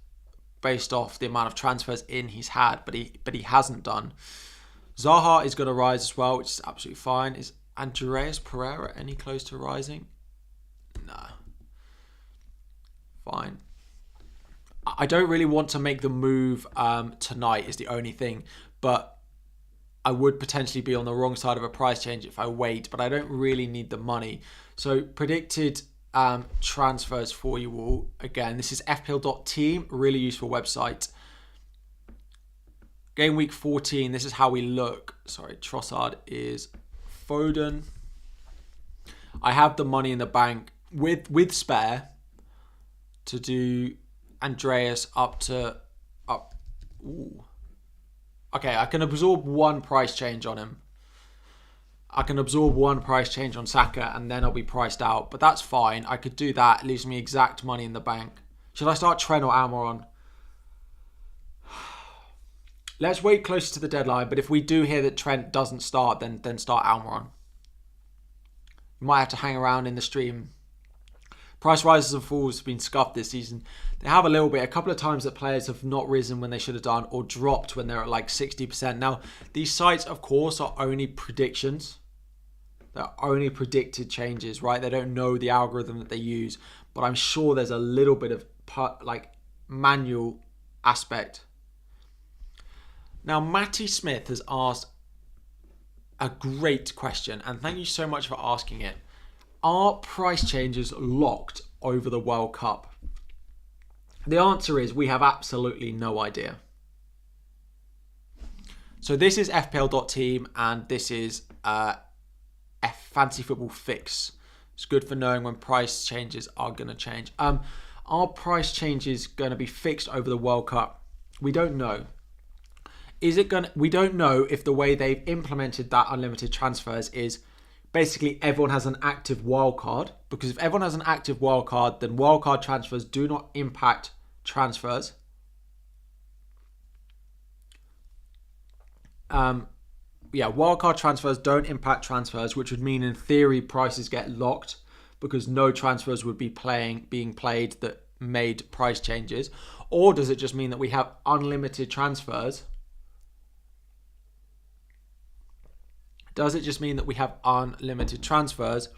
based off the amount of transfers he's had, but he hasn't done. Zaha is going to rise as well, which is absolutely fine. Is Andreas Pereira any close to rising? Nah. Fine. I don't really want to make the move tonight is the only thing, but I would potentially be on the wrong side of a price change if I wait, but I don't really need the money. So predicted transfers for you all. Again, this is FPL.team, really useful website. Gameweek 14, this is how we look. Sorry, Trossard is Foden. I have the money in the bank with spare to do Andreas up. Ooh. Okay, I can absorb one price change on him. I can absorb one price change on Saka and then I'll be priced out. But that's fine. I could do that. It leaves me exact money in the bank. Should I start Trent or Almiron? Let's wait closer to the deadline. But if we do hear that Trent doesn't start, then start Almiron. You might have to hang around in the stream. Price rises and falls have been scuffed this season. They have a little bit. A couple of times that players have not risen when they should have done or dropped when they're at like 60%. Now, these sites, of course, are only predictions. They're only predicted changes, right? They don't know the algorithm that they use. But I'm sure there's a little bit of manual aspect. Now, Matty Smith has asked a great question. And thank you so much for asking it. Are price changes locked over the World Cup? The answer is we have absolutely no idea. So this is FPL.team and this is Fantasy Football Fix. It's good for knowing when price changes are going to change. Are price changes going to be fixed over the World Cup? We don't know. We don't know if the way they've implemented that unlimited transfers is basically everyone has an active wildcard. Because if everyone has an active wildcard, then wildcard transfers do not impact transfers. Wildcard transfers don't impact transfers, which would mean in theory prices get locked because no transfers would be being played that made price changes. Or does it just mean that we have unlimited transfers? Does it just mean that we have unlimited transfers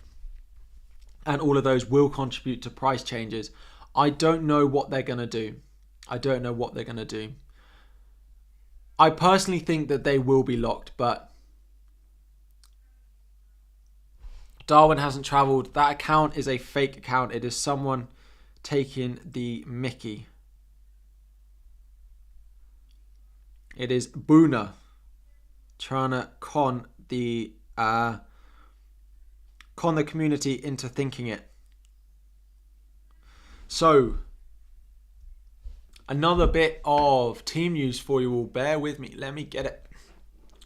and all of those will contribute to price changes? I don't know what they're going to do. I personally think that they will be locked, but Darwin hasn't travelled. That account is a fake account. It is someone taking the mickey. It is Boona trying to con the community into thinking it. So, another bit of team news for you all. Bear with me. Let me get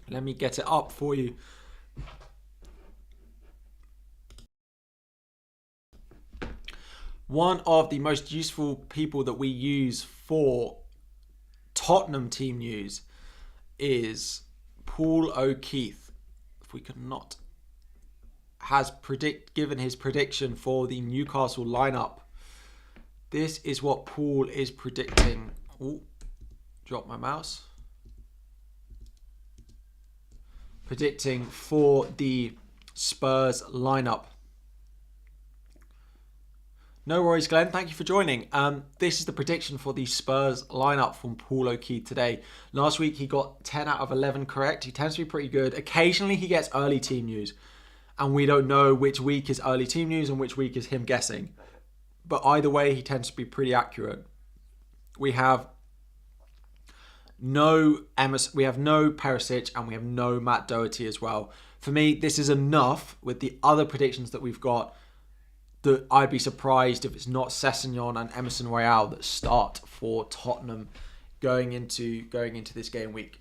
it up for you. One of the most useful people that we use for Tottenham team news is Paul O'Keefe. If we could not, has given his prediction for the Newcastle lineup. This is what Paul is predicting. Ooh, drop my mouse. Predicting for the Spurs lineup. No worries, Glenn. Thank you for joining. This is the prediction for the Spurs lineup from Paul O'Keefe today. Last week, he got 10 out of 11 correct. He tends to be pretty good. Occasionally, he gets early team news. And we don't know which week is early team news and which week is him guessing. But either way, he tends to be pretty accurate. We have no Perisic, and we have no Matt Doherty as well. For me, this is enough with the other predictions that we've got that I'd be surprised if it's not Sessegnon and Emerson Royale that start for Tottenham going into this game week.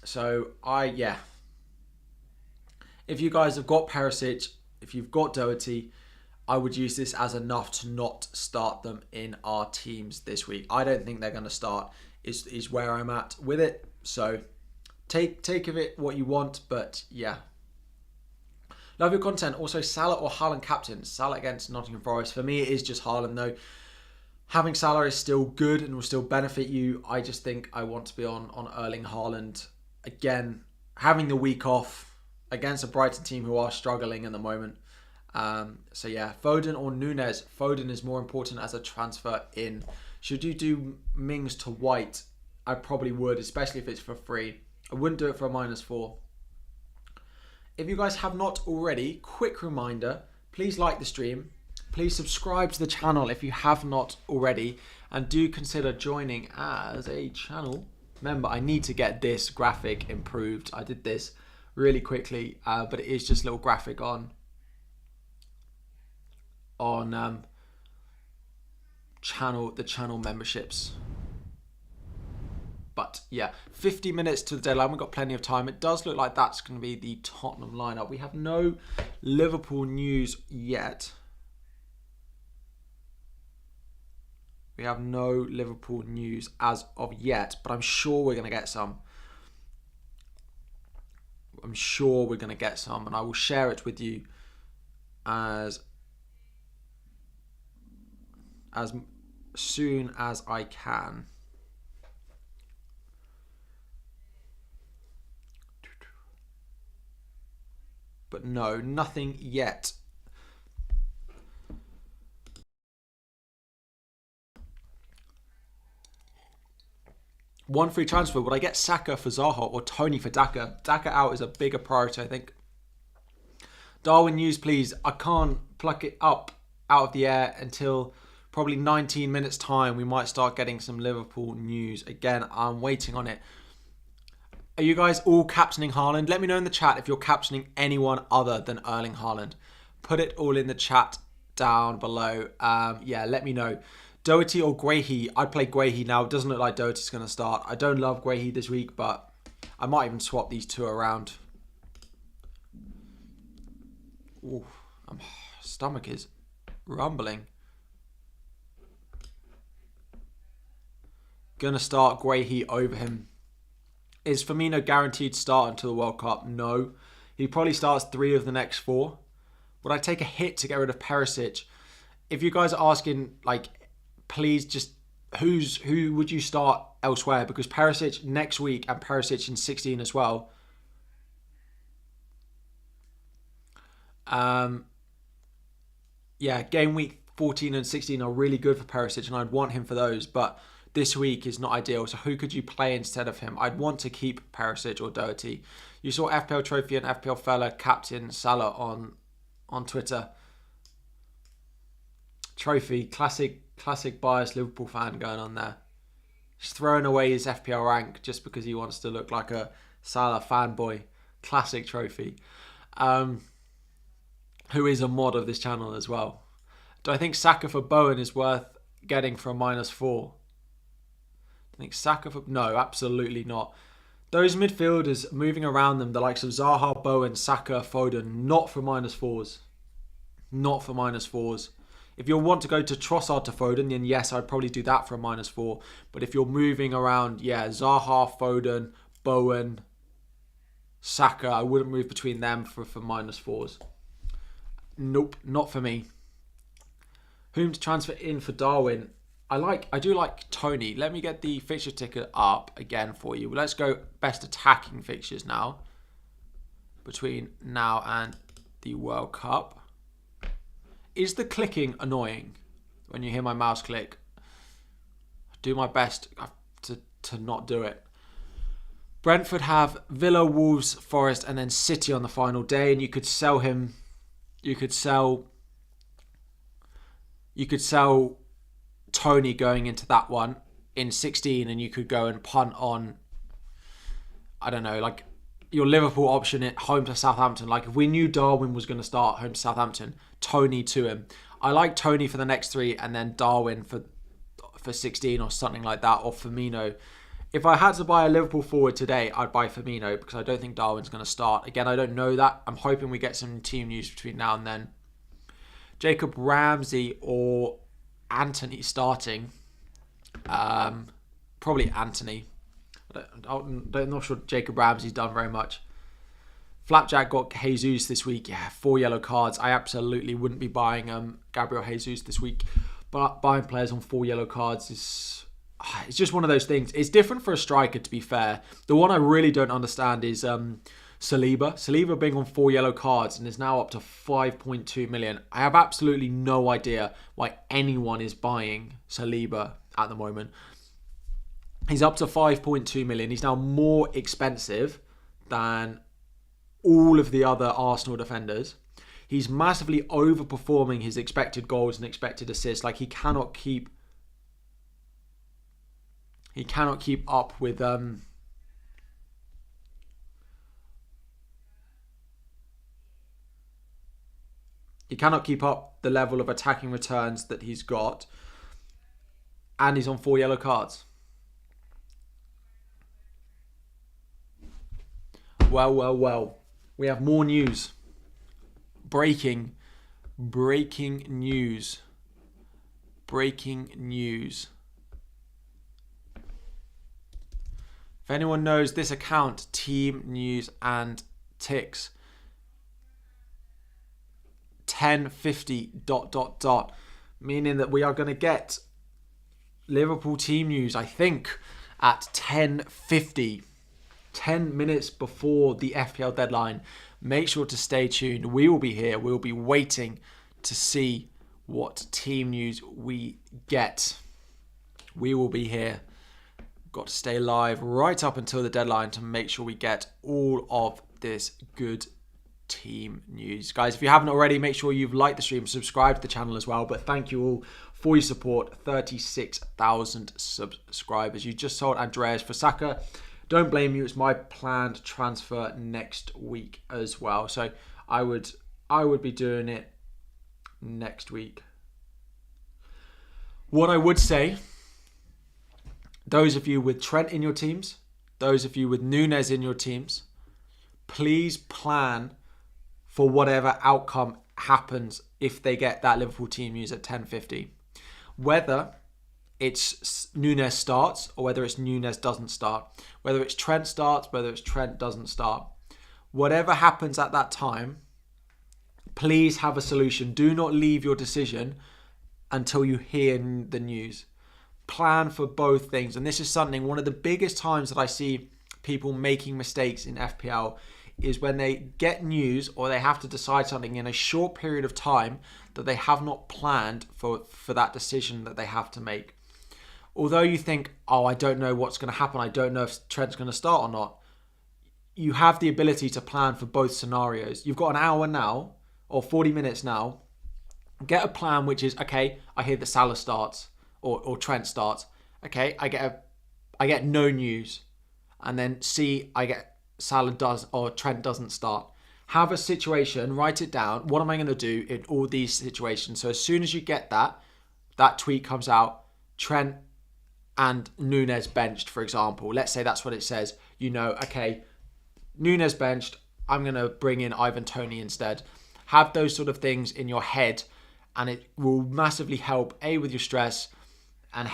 So if you guys have got Perisic, if you've got Doherty, I would use this as enough to not start them in our teams this week. I don't think they're going to start, is where I'm at with it. So take of it what you want, but yeah. Love your content. Also, Salah or Haaland captain. Salah against Nottingham Forest. For me, it is just Haaland though. Having Salah is still good and will still benefit you. I just think I want to be on Erling Haaland. Again, having the week off against a Brighton team who are struggling at the moment. So yeah, Foden or Nunez. Foden is more important as a transfer in. Should you do Mings to White? I probably would, especially if it's for free. I wouldn't do it for a -4. If you guys have not already, quick reminder, please like the stream. Please subscribe to the channel if you have not already. And do consider joining as a channel member. I need to get this graphic improved. I did this really quickly, but it is just a little graphic on the channel memberships. But yeah, 50 minutes to the deadline. We've got plenty of time. It does look like that's going to be the Tottenham lineup. We have no Liverpool news yet. We have no Liverpool news as of yet, but I'm sure we're going to get some. I'm sure we're going to get some, and I will share it with you as soon as I can. But no, nothing yet. One free transfer. Would I get Saka for Zaha or Tony for Daka? Daka out is a bigger priority, I think. Darwin news, please. I can't pluck it up out of the air until probably 19 minutes time. We might start getting some Liverpool news. Again, I'm waiting on it. Are you guys all captaining Haaland? Let me know in the chat if you're captaining anyone other than Erling Haaland. Put it all in the chat down below. Yeah, let me know. Doherty or Guehi? I'd play Guehi now. It doesn't look like Doherty's going to start. I don't love Guehi this week, but I might even swap these two around. Ooh, my stomach is rumbling. Gonna start Guehi over him. Is Firmino guaranteed to start until the World Cup? No. He probably starts 3 of the next 4. Would I take a hit to get rid of Perisic? If you guys are asking, like, please just who would you start elsewhere? Because Perisic next week and Perisic in 16 as well. Yeah, game week 14 and 16 are really good for Perisic, and I'd want him for those, but this week is not ideal. So who could you play instead of him? I'd want to keep Perisic or Doherty. You saw FPL Trophy and FPL Fella captain Salah on Twitter. Trophy, classic biased Liverpool fan going on there. Just throwing away his FPL rank just because he wants to look like a Salah fanboy. Classic Trophy. Who is a mod of this channel as well. Do I think Saka for Bowen is worth getting for a -4? I think Saka for... No, absolutely not. Those midfielders moving around them, the likes of Zaha, Bowen, Saka, Foden, not for -4s. Not for -4s. If you want to go to Trossard to Foden, then yes, I'd probably do that for a -4. But if you're moving around, yeah, Zaha, Foden, Bowen, Saka, I wouldn't move between them for -4s. Nope, not for me. Whom to transfer in for Darwin? I do like Tony. Let me get the fixture ticker up again for you. Let's go best attacking fixtures now. Between now and the World Cup. Is the clicking annoying when you hear my mouse click? I do my best to not do it. Brentford have Villa, Wolves, Forest, and then City on the final day, and you could sell him. You could sell Tony going into that one in 16, and you could go and punt on, I don't know, like your Liverpool option at home to Southampton. Like if we knew Darwin was going to start home to Southampton, Tony to him. I like Tony for the next 3, and then Darwin for 16 or something like that, or Firmino. If I had to buy a Liverpool forward today, I'd buy Firmino because I don't think Darwin's going to start. Again, I don't know that. I'm hoping we get some team news between now and then. Jacob Ramsey or Anthony starting. Probably Anthony. I'm not sure Jacob Ramsey's done very much. Flapjack got Jesus this week. Yeah, 4 yellow cards. I absolutely wouldn't be buying Gabriel Jesus this week. But buying players on 4 yellow cards is... It's just one of those things. It's different for a striker, to be fair. The one I really don't understand is Saliba. Saliba being on 4 yellow cards and is now up to 5.2 million. I have absolutely no idea why anyone is buying Saliba at the moment. He's up to 5.2 million. He's now more expensive than all of the other Arsenal defenders. He's massively overperforming his expected goals and expected assists. Like he cannot keep up with he cannot keep up the level of attacking returns that he's got, and he's on 4 yellow cards. Well. We have more news. Breaking news. If anyone knows this account, Team News and Ticks, 10:50 ... meaning that we are going to get Liverpool team news, I think, at 10:50, 10 minutes before the FPL deadline. Make sure to stay tuned. We will be here. We will be waiting to see what team news we get. We will be here. Got to stay live right up until the deadline to make sure we get all of this good team news. Guys, if you haven't already, make sure you've liked the stream, subscribe to the channel as well. But thank you all for your support. 36,000 subscribers. You just sold Andreas for Saka. Don't blame you. It's my planned transfer next week as well. So I would be doing it next week. What I would say, those of you with Trent in your teams, those of you with Nunez in your teams, please plan for whatever outcome happens if they get that Liverpool team news at 10:50. Whether it's Nunez starts or whether it's Nunez doesn't start. Whether it's Trent starts, whether it's Trent doesn't start. Whatever happens at that time, please have a solution. Do not leave your decision until you hear the news. Plan for both things. And this is something, one of the biggest times that I see people making mistakes in FPL is when they get news or they have to decide something in a short period of time that they have not planned for that decision that they have to make. Although you think, oh, I don't know what's going to happen. I don't know if Trent's going to start or not. You have the ability to plan for both scenarios. You've got an hour now or 40 minutes now. Get a plan which is, okay, I hear that Salah starts or Trent starts. Okay, I get no news. And then I get Salah does or Trent doesn't start. Have a situation, write it down. What am I going to do in all these situations? So as soon as you get that tweet comes out, Trent and Nunez benched, for example. Let's say that's what it says. You know, okay, Nunez benched. I'm going to bring in Ivan Toney instead. Have those sort of things in your head, and it will massively help, A, with your stress, and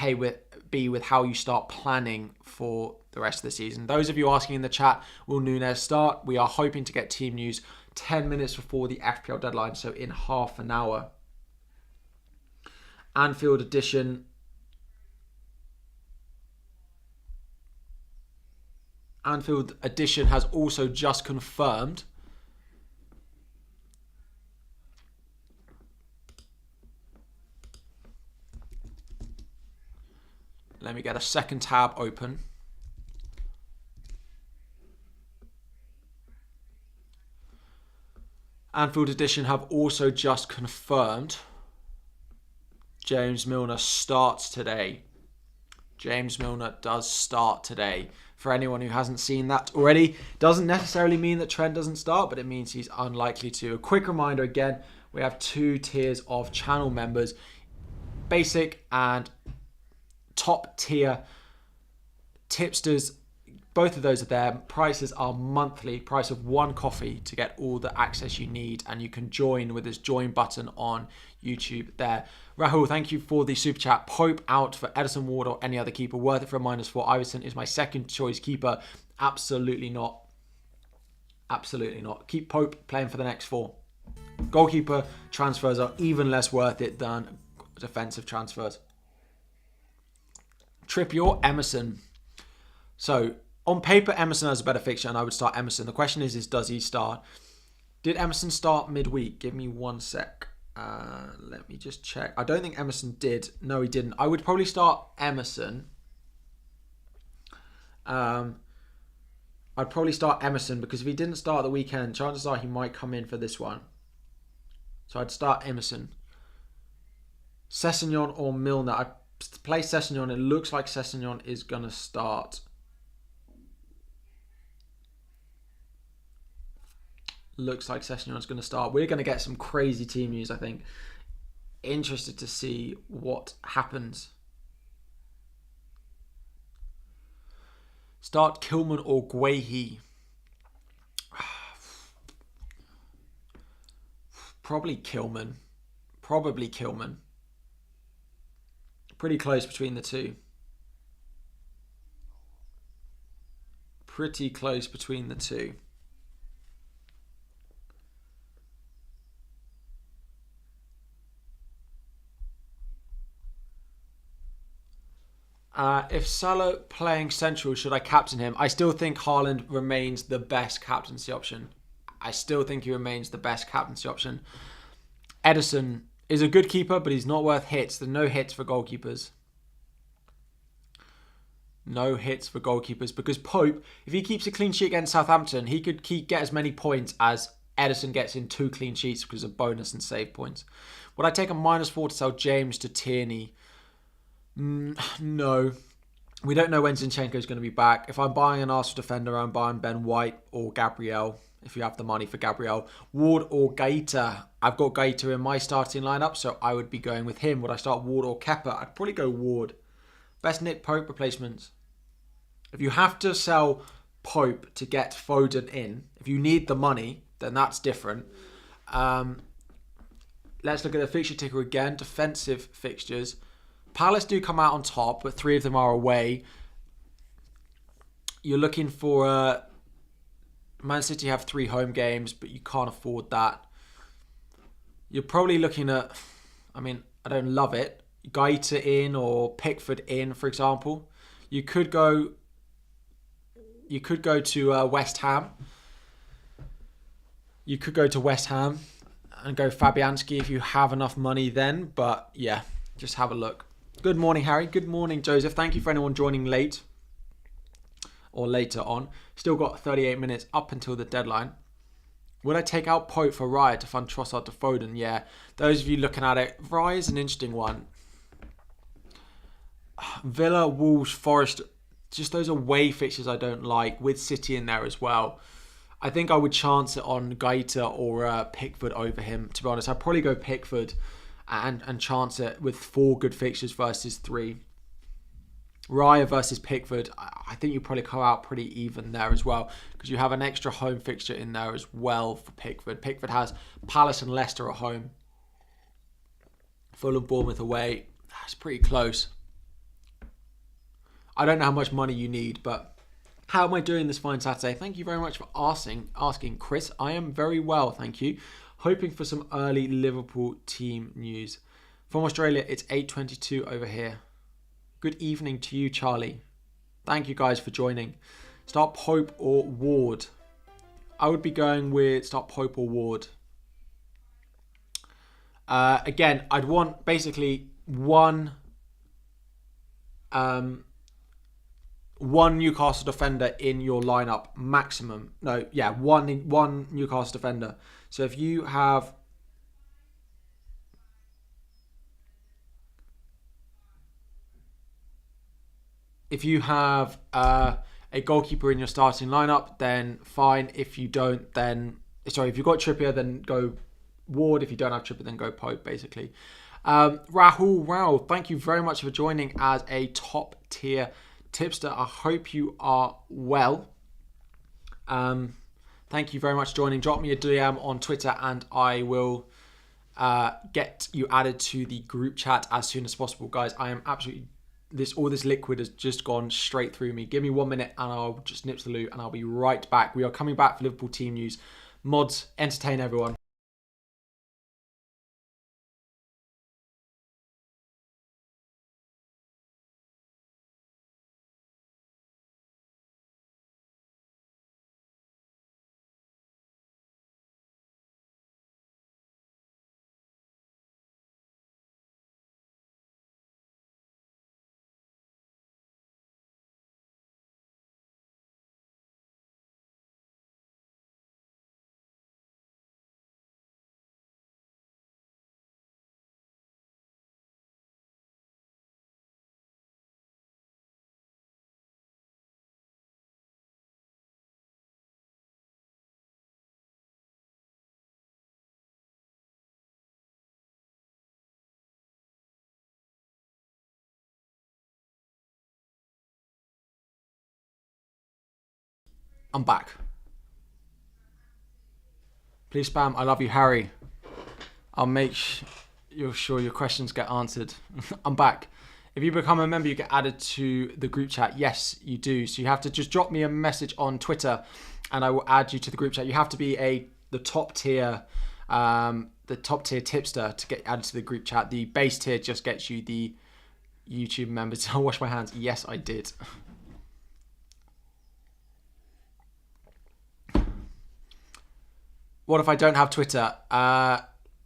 B, with how you start planning for the rest of the season. Those of you asking in the chat, will Nunez start? We are hoping to get team news 10 minutes before the FPL deadline, so in half an hour. Anfield edition. Anfield edition has also just confirmed let me get a second tab open. Anfield Edition have also just confirmed James Milner starts today. James Milner does start today. For anyone who hasn't seen that already, doesn't necessarily mean that Trent doesn't start, but it means he's unlikely to. A quick reminder again, we have 2 tiers of channel members. Basic and top tier tipsters. Both of those are there. Prices are monthly. Price of 1 coffee to get all the access you need. And you can join with this join button on YouTube there. Rahul, thank you for the super chat. Pope out for Edison Ward or any other keeper. Worth it for a -4. Iverson is my second choice keeper. Absolutely not. Absolutely not. Keep Pope playing for the next 4. Goalkeeper transfers are even less worth it than defensive transfers. Trippier, Emerson. So, on paper, Emerson has a better fixture, and I would start Emerson. The question is does he start? Did Emerson start midweek? Give me 1 sec. Let me just check. I don't think Emerson did. No, he didn't. I would probably start Emerson. I'd probably start Emerson because if he didn't start the weekend, chances are he might come in for this one. So I'd start Emerson. Sessegnon or Milner. I'd play Sessegnon. It looks like Sessegnon is going to start. Looks like Sessegnon's going to start. We're going to get some crazy team news, I think. Interested to see what happens. Start Kilman or Guehi. Probably Kilman. Probably Kilman. Pretty close between the two. Pretty close between the two. If Salah playing central, should I captain him? I still think Haaland remains the best captaincy option. Edison is a good keeper, but he's not worth hits. There's no hits for goalkeepers. No hits for goalkeepers because Pope, if he keeps a clean sheet against Southampton, he could get as many points as Edison gets in 2 clean sheets because of bonus and save points. Would I take a -4 to sell James to Tierney? No. We don't know when Zinchenko is going to be back. If I'm buying an Arsenal defender, I'm buying Ben White or Gabriel, if you have the money for Gabriel. Ward or Gaeta. I've got Gaeta in my starting lineup, so I would be going with him. Would I start Ward or Kepa? I'd probably go Ward. Best Nick Pope replacements. If you have to sell Pope to get Foden in, if you need the money, then that's different. Let's look at the fixture ticker again. Defensive fixtures. Palace do come out on top, but 3 of them are away. You're looking for... Man City have 3 home games, but you can't afford that. You're probably looking at... I mean, I don't love it. Gaeta in or Pickford in, for example. You could go to West Ham. You could go to West Ham and go Fabianski if you have enough money then. But yeah, just have a look. Good morning, Harry. Good morning, Joseph. Thank you for anyone joining late or later on. Still got 38 minutes up until the deadline. Would I take out Pope for Raya to fund Trossard to Foden? Yeah. Those of you looking at it, Raya is an interesting one. Villa, Wolves, Forest, just those away fixtures I don't like, with City in there as well. I think I would chance it on Gaeta or Pickford over him, to be honest. I'd probably go Pickford and chance it with 4 good fixtures versus 3. Raya versus Pickford, I think you probably come out pretty even there as well because you have an extra home fixture in there as well for Pickford. Pickford has Palace and Leicester at home. Fulham, Bournemouth away. That's pretty close. I don't know how much money you need, but how am I doing this fine Saturday? Thank you very much for asking, Chris. I am very well, thank you. Hoping for some early Liverpool team news. From Australia, it's 8:22 over here. Good evening to you, Charlie. Thank you guys for joining. Start Pope or Ward? I would be going with start Pope or Ward. Again, I'd want basically one Newcastle defender in your lineup maximum. No, yeah, one Newcastle defender. So if you have a goalkeeper in your starting lineup, then fine. If you don't, then if you've got Trippier, then go Ward. If you don't have Trippier, then go Pope, basically. Rahul Rao, thank you very much for joining as a top tier tipster. I hope you are well. Thank you very much for joining. Drop me a DM on Twitter and I will get you added to the group chat as soon as possible. Guys, I am absolutely... all this liquid has just gone straight through me. Give me 1 minute and I'll just nip to the loo and I'll be right back. We are coming back for Liverpool team news. Mods, entertain everyone. I'm back. Please spam I love you, Harry. I'll make sure your questions get answered. I'm back. If you become a member, you get added to the group chat. Yes, you do. So you have to just drop me a message on Twitter and I will add you to the group chat. You have to be the top tier tipster to get added to the group chat. The base tier just gets you the YouTube members. I'll wash my hands. Yes, I did. What if I don't have Twitter?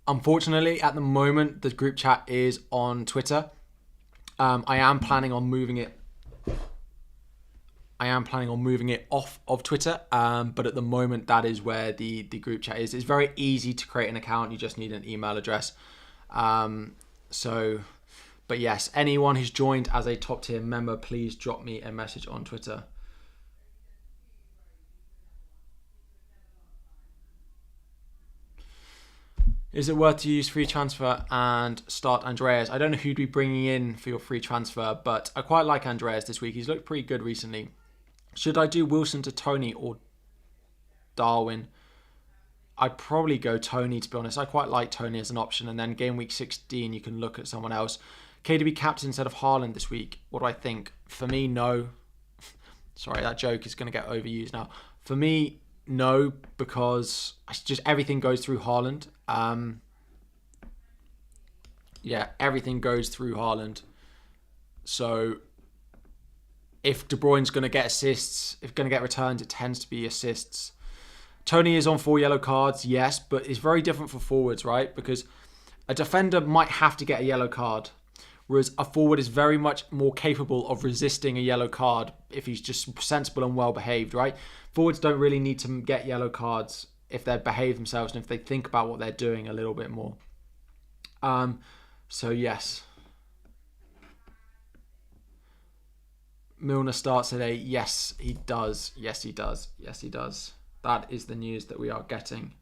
Unfortunately, at the moment, the group chat is on Twitter. I am planning on moving it. Off of Twitter, but at the moment, that is where the group chat is. It's very easy to create an account. You just need an email address. But yes, anyone who's joined as a top tier member, please drop me a message on Twitter. Is it worth to use free transfer and start Andreas? I don't know who'd be bringing in for your free transfer, but I quite like Andreas this week. He's looked pretty good recently. Should I do Wilson to Tony or Darwin? I'd probably go Tony, to be honest. I quite like Tony as an option. And then game week 16, you can look at someone else. KDB captain instead of Haaland this week. What do I think? For me, no. Sorry, that joke is going to get overused now. For me, no, because just everything goes through Haaland. Everything goes through Haaland. So if De Bruyne's going to get assists, if going to get returns, it tends to be assists. Tony is on 4 yellow cards, yes, but it's very different for forwards, right? Because a defender might have to get a yellow card, whereas a forward is very much more capable of resisting a yellow card if he's just sensible and well behaved, right? Forwards don't really need to get yellow cards if they behave themselves and if they think about what they're doing a little bit more. So yes. Milner starts at 8. Yes, he does. Yes, he does. Yes, he does. That is the news that we are getting.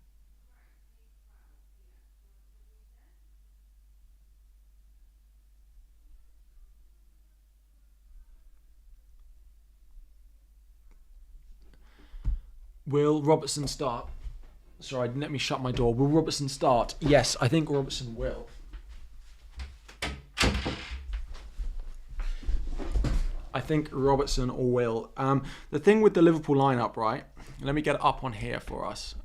Will Robertson start? Sorry, let me shut my door. Will Robertson start? Yes, I think Robertson will. I think Robertson will. The thing with the Liverpool lineup, right? Let me get it up on here for us.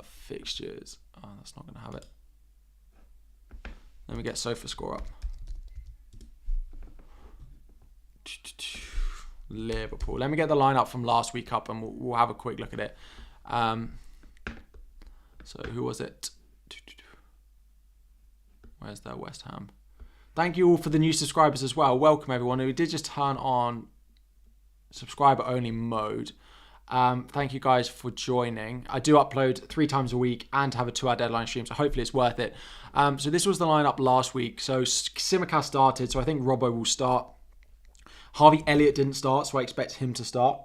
Fixtures. Oh, that's not going to have it. Let me get SofaScore up. Liverpool. Let me get the lineup from last week up and we'll have a quick look at it. So who was it? Where's their West Ham? Thank you all for the new subscribers as well. Welcome everyone. We did just turn on subscriber only mode. Thank you guys for joining. I do upload 3 times a week and have a 2-hour deadline stream, so hopefully it's worth it. So this was the lineup last week. So Tsimikas started, so I think Robbo will start. Harvey Elliott didn't start, so I expect him to start.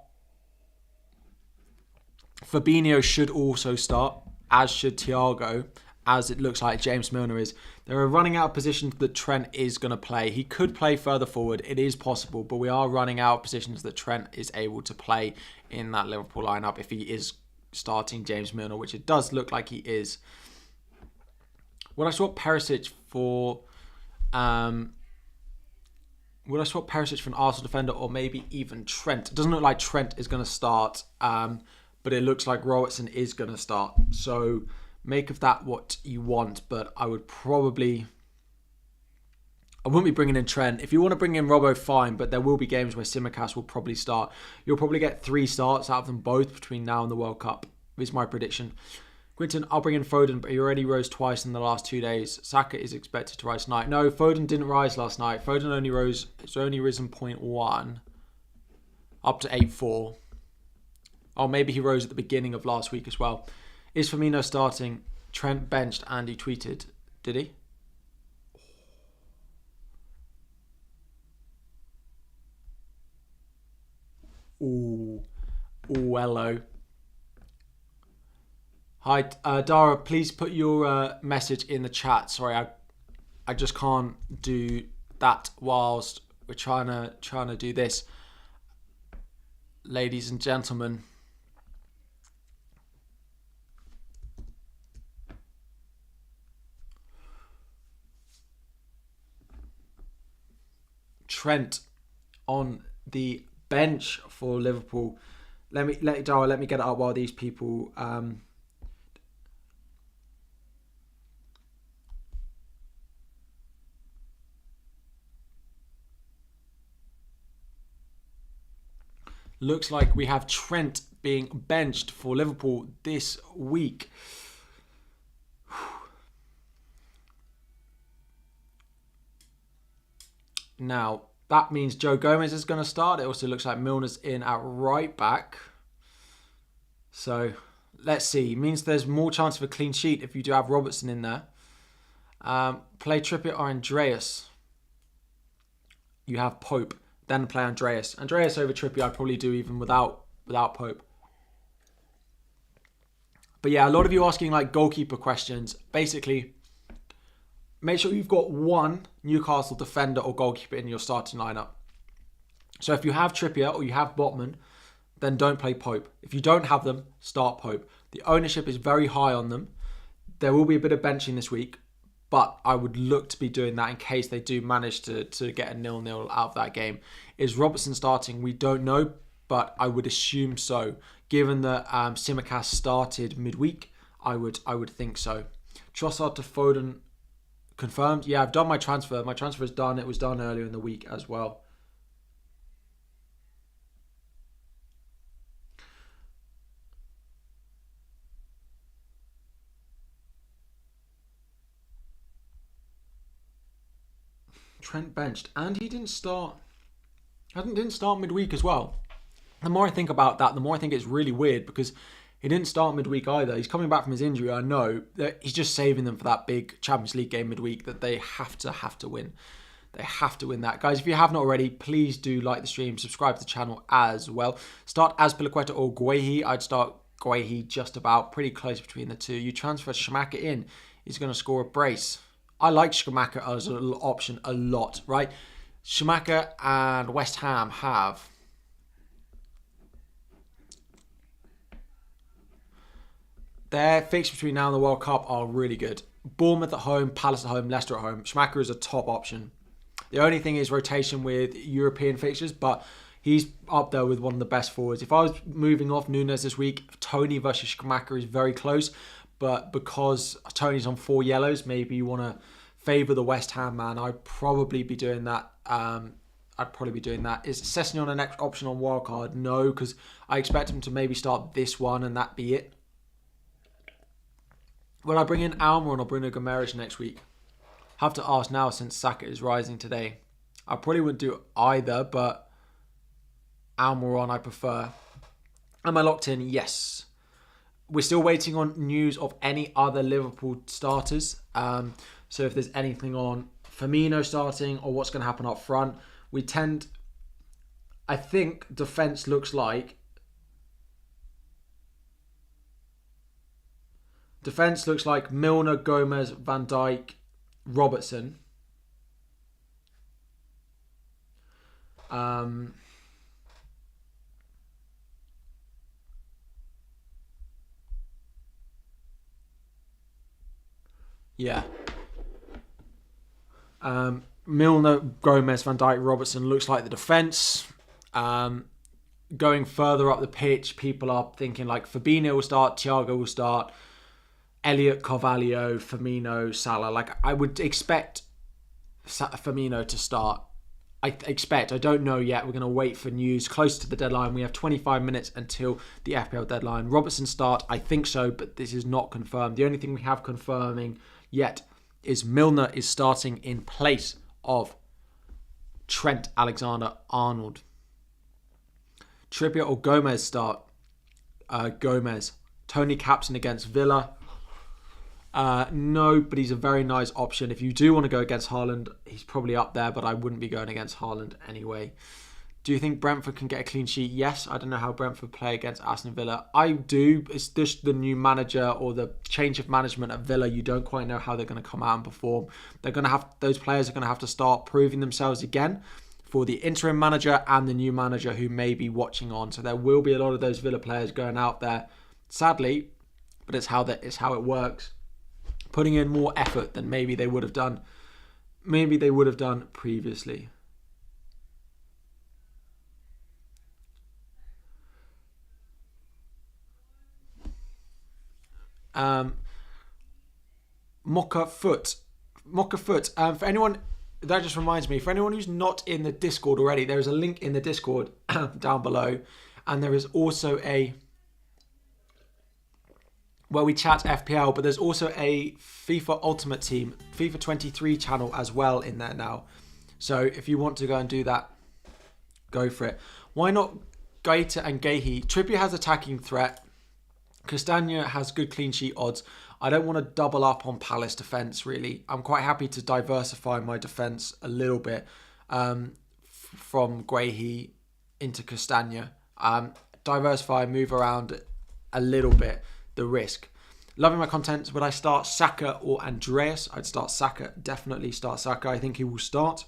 Fabinho should also start, as should Thiago, as it looks like James Milner is. They're running out of positions that Trent is going to play. He could play further forward. It is possible, but we are running out of positions that Trent is able to play in that Liverpool lineup if he is starting James Milner, which it does look like he is. Would I swap Perisic for... Would I swap Perisic for an Arsenal defender or maybe even Trent? It doesn't look like Trent is going to start, but it looks like Robertson is going to start. So make of that what you want, but I would probably... I wouldn't be bringing in Trent. If you want to bring in Robbo, fine, but there will be games where Tsimikas will probably start. You'll probably get 3 starts out of them both between now and the World Cup, is my prediction. Quinton, I'll bring in Foden, but he already rose twice in the last 2 days. Saka is expected to rise tonight. No, Foden didn't rise last night. Foden only rose, it's only risen 0.1 up to 8.4. Oh, maybe he rose at the beginning of last week as well. Is Firmino starting? Trent benched and he tweeted. Did he? Ooh, hello. Hi, Dara, please put your message in the chat. Sorry, I just can't do that whilst we're trying to do this. Ladies and gentlemen. Trent on the bench for Liverpool. Let me get it up while these people looks like we have Trent being benched for Liverpool this week. Now, that means Joe Gomez is going to start. It also looks like Milner's in at right back. So, let's see. It means there's more chance of a clean sheet if you do have Robertson in there. Play Trippier or Andreas. You have Pope. Then play Andreas. Andreas over Trippier I'd probably do even without Pope. But yeah, a lot of you asking like goalkeeper questions. Basically, make sure you've got one Newcastle defender or goalkeeper in your starting lineup. So if you have Trippier or you have Botman, then don't play Pope. If you don't have them, start Pope. The ownership is very high on them. There will be a bit of benching this week, but I would look to be doing that in case they do manage to get a 0-0 out of that game. Is Robertson starting? We don't know, but I would assume so. Given that Tsimikas started midweek, I would think so. Trossard to Foden confirmed. Yeah, I've done my transfer. My transfer is done. It was done earlier in the week as well. Trent benched, and he didn't start. Didn't start midweek as well. The more I think about that, the more I think it's really weird because he didn't start midweek either. He's coming back from his injury. I know that he's just saving them for that big Champions League game midweek that they have to win. They have to win that. Guys, if you have not already, please do like the stream, subscribe to the channel as well. Start Azpilicueta or Guehi. I'd start Guehi just about, pretty close between the two. You transfer Schumacher in, he's going to score a brace. I like Schumacher as an option a lot, right? Schumacher and West Ham have their fixtures between now and the World Cup are really good. Bournemouth at home, Palace at home, Leicester at home. Schumacher is a top option. The only thing is rotation with European fixtures, but he's up there with one of the best forwards. If I was moving off Nunez this week, Tony versus Schumacher is very close. But because Tony's on 4 yellows, maybe you want to favour the West Ham man. I'd probably be doing that. Is Sessegnon the next option on Wildcard? No, because I expect him to maybe start this one and that be it. Will I bring in Almiron or Bruno Guimaraes next week? Have to ask now since Saka is rising today. I probably wouldn't do either, but Almiron I prefer. Am I locked in? Yes. We're still waiting on news of any other Liverpool starters. So if there's anything on Firmino starting or what's going to happen up front, I think defence looks like Milner, Gomez, Van Dijk, Robertson. Yeah. Milner, Gomez, Van Dijk, Robertson looks like the defence. Going further up the pitch, people are thinking like Fabinho will start, Thiago will start, Elliot, Carvalho, Firmino, Salah. Like I would expect Firmino to start. I don't know yet. We're going to wait for news close to the deadline. We have 25 minutes until the FPL deadline. Robertson start? I think so, but this is not confirmed. The only thing we have confirming yet is Milner is starting in place of Trent Alexander-Arnold. Trippier or Gomez start? Gomez. Tony captain against Villa? No, but he's a very nice option. If you do want to go against Haaland, he's probably up there, but I wouldn't be going against Haaland anyway. Do you think Brentford can get a clean sheet? Yes, I don't know how Brentford play against Aston Villa. I do. It's just the new manager or the change of management at Villa. You don't quite know how they're going to come out and perform. Those players are going to have to start proving themselves again for the interim manager and the new manager who may be watching on. So there will be a lot of those Villa players going out there, sadly, but it's how it works. Putting in more effort than maybe they would have done. Previously. Mocha Foot. For anyone, that just reminds me, for anyone who's not in the Discord already, there is a link in the Discord down below, and there is also where we chat FPL, but there's also a FIFA Ultimate Team, FIFA 23 channel as well in there now. So if you want to go and do that, go for it. Why not Gaeta and Gehi? Trippier has attacking threat. Castagna has good clean sheet odds. I don't want to double up on Palace defence, really. I'm quite happy to diversify my defence a little bit from Guehi into Castagna. Diversify, move around a little bit, the risk. Loving my content. Would I start Saka or Andreas? I'd start Saka. Definitely start Saka. I think he will start.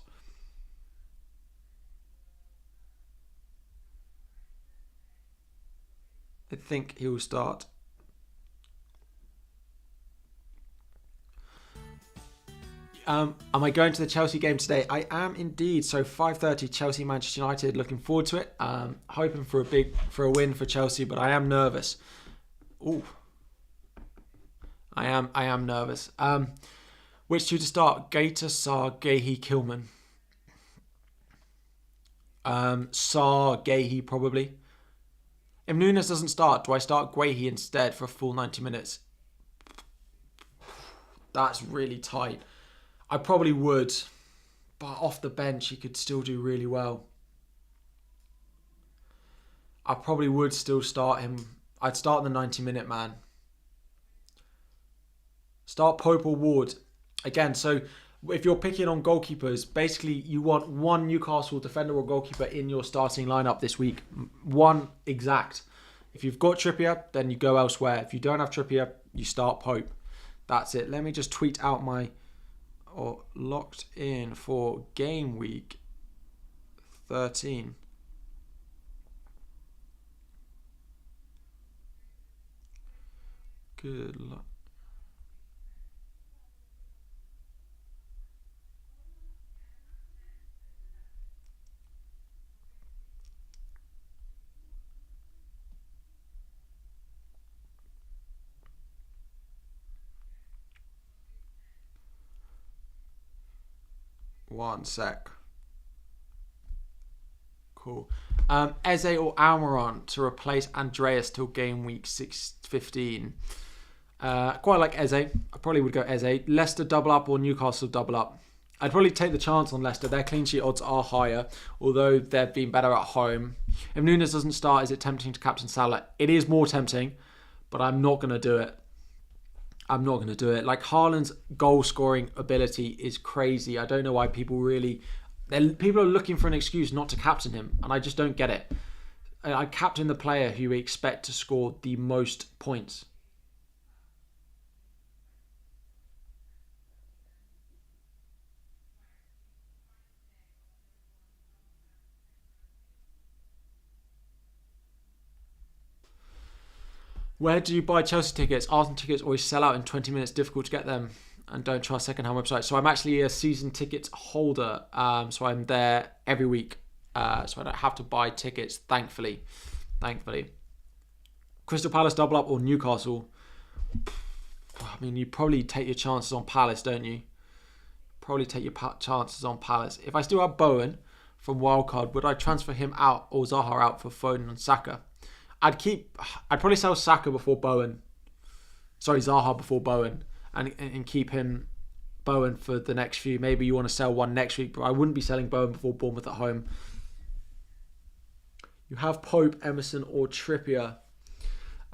Am I going to the Chelsea game today? I am indeed. So 5:30 Chelsea Manchester United. Looking forward to it. Hoping for a win for Chelsea, but I am nervous. Ooh. I am nervous. Which two to start? Gaeta, Sarr, Gehi, Kilman. Sarr, Gehi probably. If Nunez doesn't start, do I start Guehi instead for a full 90 minutes? That's really tight. I probably would, but off the bench he could still do really well. I probably would still start him. I'd start the 90-minute man. Start Pope or Ward. Again, so if you're picking on goalkeepers, basically you want one Newcastle defender or goalkeeper in your starting lineup this week. One exact. If you've got Trippier, then you go elsewhere. If you don't have Trippier, you start Pope. That's it. Let me just tweet out my locked in for Gameweek 13. Good luck. One sec. Cool. Eze or Almiron to replace Andreas till game week 6-15. Quite like Eze. I probably would go Eze. Leicester double up or Newcastle double up. I'd probably take the chance on Leicester. Their clean sheet odds are higher, although they've been better at home. If Nunez doesn't start, is it tempting to captain Salah? It is more tempting, but I'm not going to do it. I'm not going to do it. Like, Haaland's goal-scoring ability is crazy. I don't know why people are looking for an excuse not to captain him, and I just don't get it. I captain the player who we expect to score the most points. Where do you buy Chelsea tickets? Arsenal tickets always sell out in 20 minutes. Difficult to get them. And don't trust second-hand websites. So I'm actually a season ticket holder. So I'm there every week. So I don't have to buy tickets, thankfully. Crystal Palace double up or Newcastle? I mean, you probably take your chances on Palace, don't you? Probably take your chances on Palace. If I still have Bowen from Wildcard, would I transfer him out or Zaha out for Foden and Saka? I'd probably sell Saka before Bowen. Sorry, Zaha before Bowen. And keep him, Bowen, for the next few. Maybe you want to sell one next week, but I wouldn't be selling Bowen before Bournemouth at home. You have Pope, Emerson or Trippier.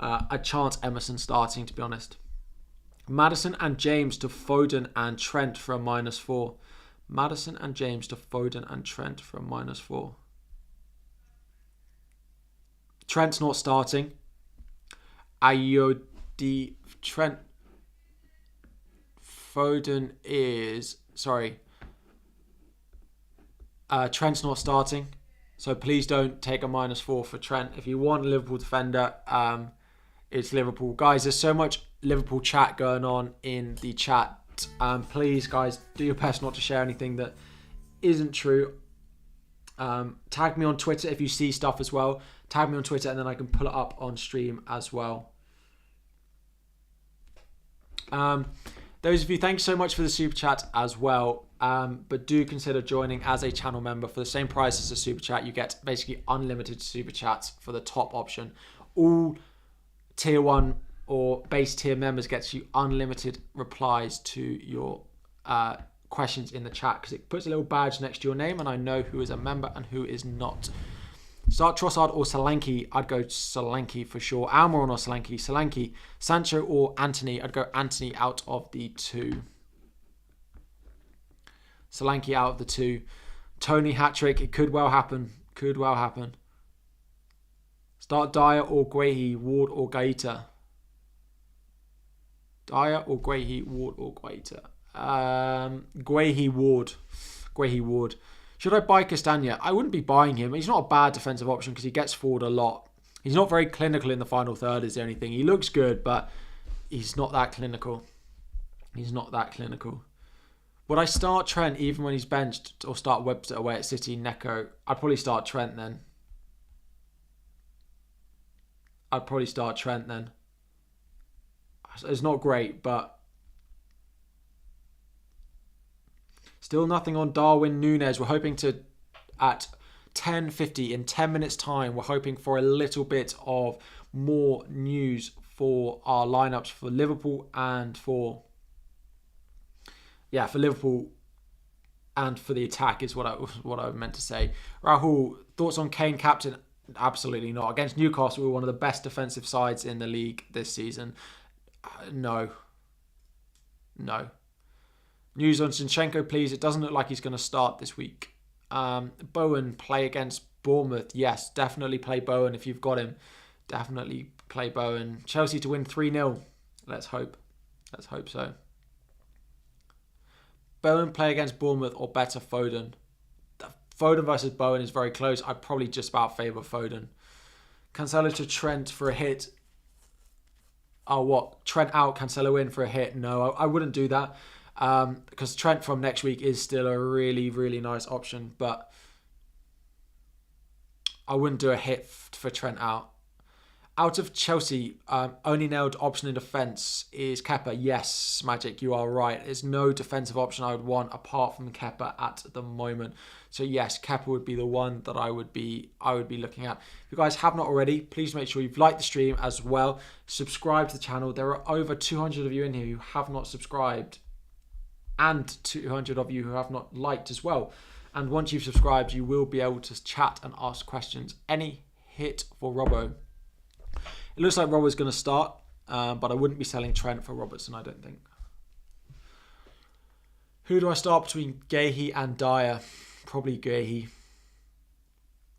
A chance Emerson starting, to be honest. Maddison and James to Foden and Trent for a -4. Maddison and James to Foden and Trent for a -4. Trent's not starting. Ayodi Trent. Foden is... Sorry. Trent's not starting. So please don't take a -4 for Trent. If you want a Liverpool defender, it's Liverpool. Guys, there's so much Liverpool chat going on in the chat. Please, guys, do your best not to share anything that isn't true. Tag me on Twitter if you see stuff as well. Tag me on Twitter and then I can pull it up on stream as well. Those of you, thank you so much for the super chat as well. But do consider joining as a channel member. For the same price as a super chat, you get basically unlimited super chats for the top option. All tier 1 or base tier members gets you unlimited replies to your questions in the chat, because it puts a little badge next to your name and I know who is a member and who is not. Start Trossard or Solanke? I'd go Solanke for sure. Almiron or Solanke? Solanke. Sancho or Anthony? I'd go Anthony out of the two. Solanke out of the two. Tony hat-trick. It could well happen. Could well happen. Start Dyer or Guehi, Ward or Gaeta? Dyer or Guehi, Ward or Gaeta? Guehi, Ward. Guehi, Ward. Should I buy Castagna? I wouldn't be buying him. He's not a bad defensive option because he gets forward a lot. He's not very clinical in the final third, is there anything? He looks good, but he's not that clinical. He's not that clinical. Would I start Trent even when he's benched, or start Webster away at City, Neco? I'd probably start Trent then. It's not great, but still nothing on Darwin Nunez. We're hoping to, at 10:50, in 10 minutes time, we're hoping for a little bit of more news for our lineups for Liverpool and for Liverpool and for the attack is what I meant to say. Rahul, thoughts on Kane captain? Absolutely not. Against Newcastle, we're one of the best defensive sides in the league this season. No. News on Zinchenko, please. It doesn't look like he's going to start this week. Bowen, play against Bournemouth. Yes, definitely play Bowen if you've got him. Definitely play Bowen. Chelsea to win 3-0. Let's hope. Let's hope so. Bowen, play against Bournemouth or better Foden? Foden versus Bowen is very close. I'd probably just about favour Foden. Cancelo to Trent for a hit. Oh, what? Trent out, Cancelo in for a hit? No, I wouldn't do that. Because Trent from next week is still a really, really nice option. But I wouldn't do a hit for Trent out. Out of Chelsea, only nailed option in defence is Kepa. Yes, Magic, you are right. There's no defensive option I would want apart from Kepa at the moment. So yes, Kepa would be the one that I would be looking at. If you guys have not already, please make sure you've liked the stream as well. Subscribe to the channel. There are over 200 of you in here who have not subscribed. and 200 of you who have not liked as well. And once you've subscribed, you will be able to chat and ask questions. Any hit for Robbo? It looks like Robbo's going to start, but I wouldn't be selling Trent for Robertson, I don't think. Who do I start between Gahey and Dyer? Probably Gahey.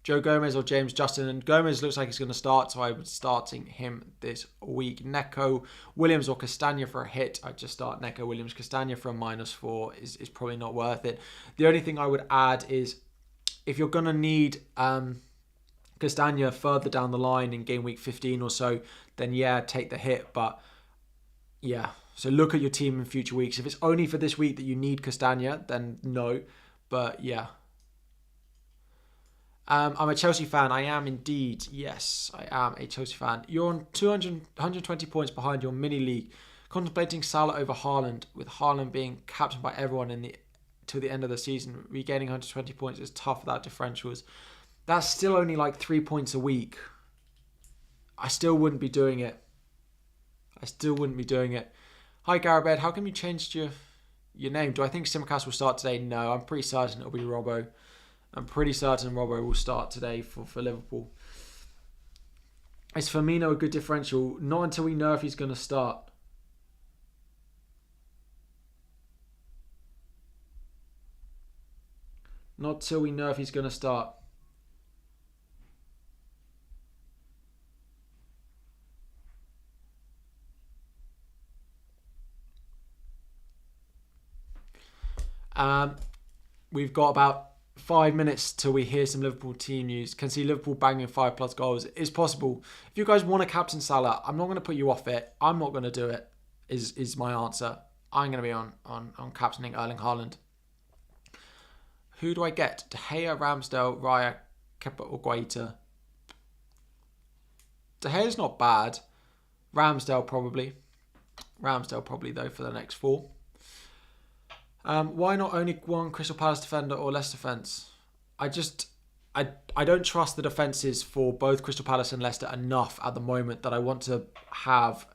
Joe Gomez or James Justin, and Gomez looks like he's going to start, so I would starting him this week. Neco, Williams or Castagna for a hit. I'd just start Neco, Williams. Castagna for a -4 is probably not worth it. The only thing I would add is if you're going to need Castagna further down the line in game week 15 or so, then yeah, take the hit. But yeah, so look at your team in future weeks. If it's only for this week that you need Castagna, then no. But yeah. I'm a Chelsea fan. I am indeed. Yes, I am a Chelsea fan. You're on 120 points behind your mini league. Contemplating Salah over Haaland, with Haaland being captained by everyone till the end of the season. Regaining 120 points is tough without differentials. That's still only like 3 points a week. I still wouldn't be doing it. Hi Garabed, how come you changed your name? Do I think Simicast will start today? No, I'm pretty certain it'll be Robbo. I'm pretty certain Robbo will start today for Liverpool. Is Firmino a good differential? Not until we know if he's going to start. Not till we know if he's going to start. We've got about 5 minutes till we hear some Liverpool team news. Can see Liverpool banging 5+ goals. It's possible. If you guys want to captain Salah, I'm not going to put you off it. I'm not going to do it, is my answer. I'm going to be on captaining Erling Haaland. Who do I get? De Gea, Ramsdale, Raya, Kepa or Guaita? De Gea's not bad. Ramsdale probably. Though for the next 4. Why not only one Crystal Palace defender or Leicester defence? I don't trust the defences for both Crystal Palace and Leicester enough at the moment that I want to have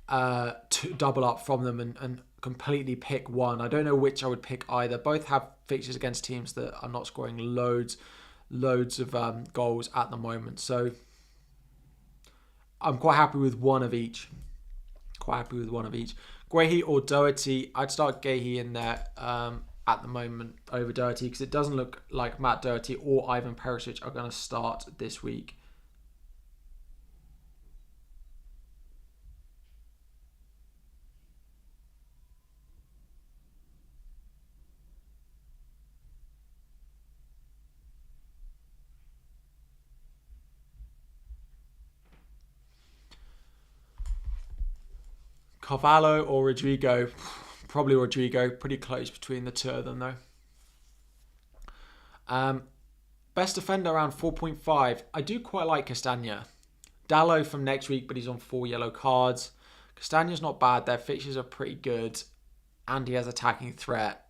to double up from them and completely pick one. I don't know which I would pick either. Both have fixtures against teams that are not scoring loads of goals at the moment. So I'm quite happy with one of each. Guehi or Doherty? I'd start Guehi in there at the moment over Doherty because it doesn't look like Matt Doherty or Ivan Perisic are going to start this week. Carvalho or Rodrigo? Probably Rodrigo. Pretty close between the two of them though. Best defender around 4.5. I do quite like Castagna. Dallo from next week, but he's on 4 yellow cards. Castagna's not bad. Their fixtures are pretty good. And he has attacking threat.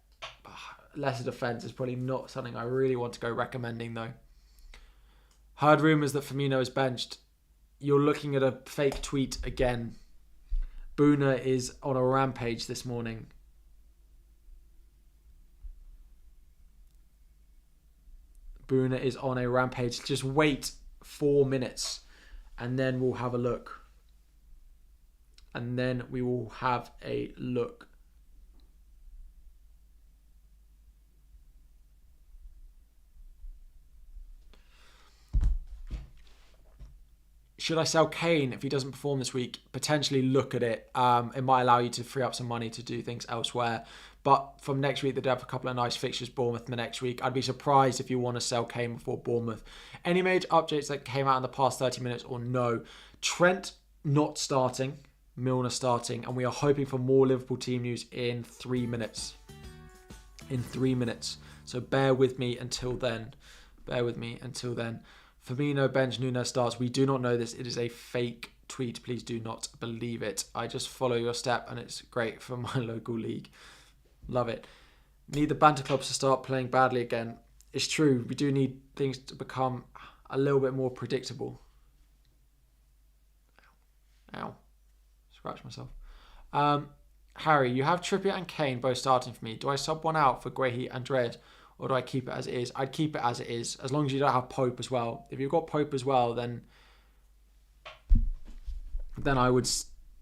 Lesser defence is probably not something I really want to go recommending though. Heard rumours that Firmino is benched. You're looking at a fake tweet again. Boona is on a rampage this morning. Boona is on a rampage. Just wait 4 minutes and then we'll have a look. Should I sell Kane if he doesn't perform this week? Potentially look at it. It might allow you to free up some money to do things elsewhere. But from next week, they do have a couple of nice fixtures. Bournemouth the next week. I'd be surprised if you want to sell Kane before Bournemouth. Any major updates that came out in the past 30 minutes or no? Trent not starting. Milner starting. And we are hoping for more Liverpool team news in 3 minutes. So bear with me until then. Firmino bench, Nunez starts. We do not know this. It is a fake tweet. Please do not believe it. I just follow your step and it's great for my local league. Love it. Need the banter clubs to start playing badly again. It's true. We do need things to become a little bit more predictable. Ow. Scratch myself. Harry, you have Trippier and Kane both starting for me. Do I sub one out for Guehi and Dredd, or do I keep it as it is? I'd keep it as it is, as long as you don't have Pope as well. If you've got Pope as well, then I would.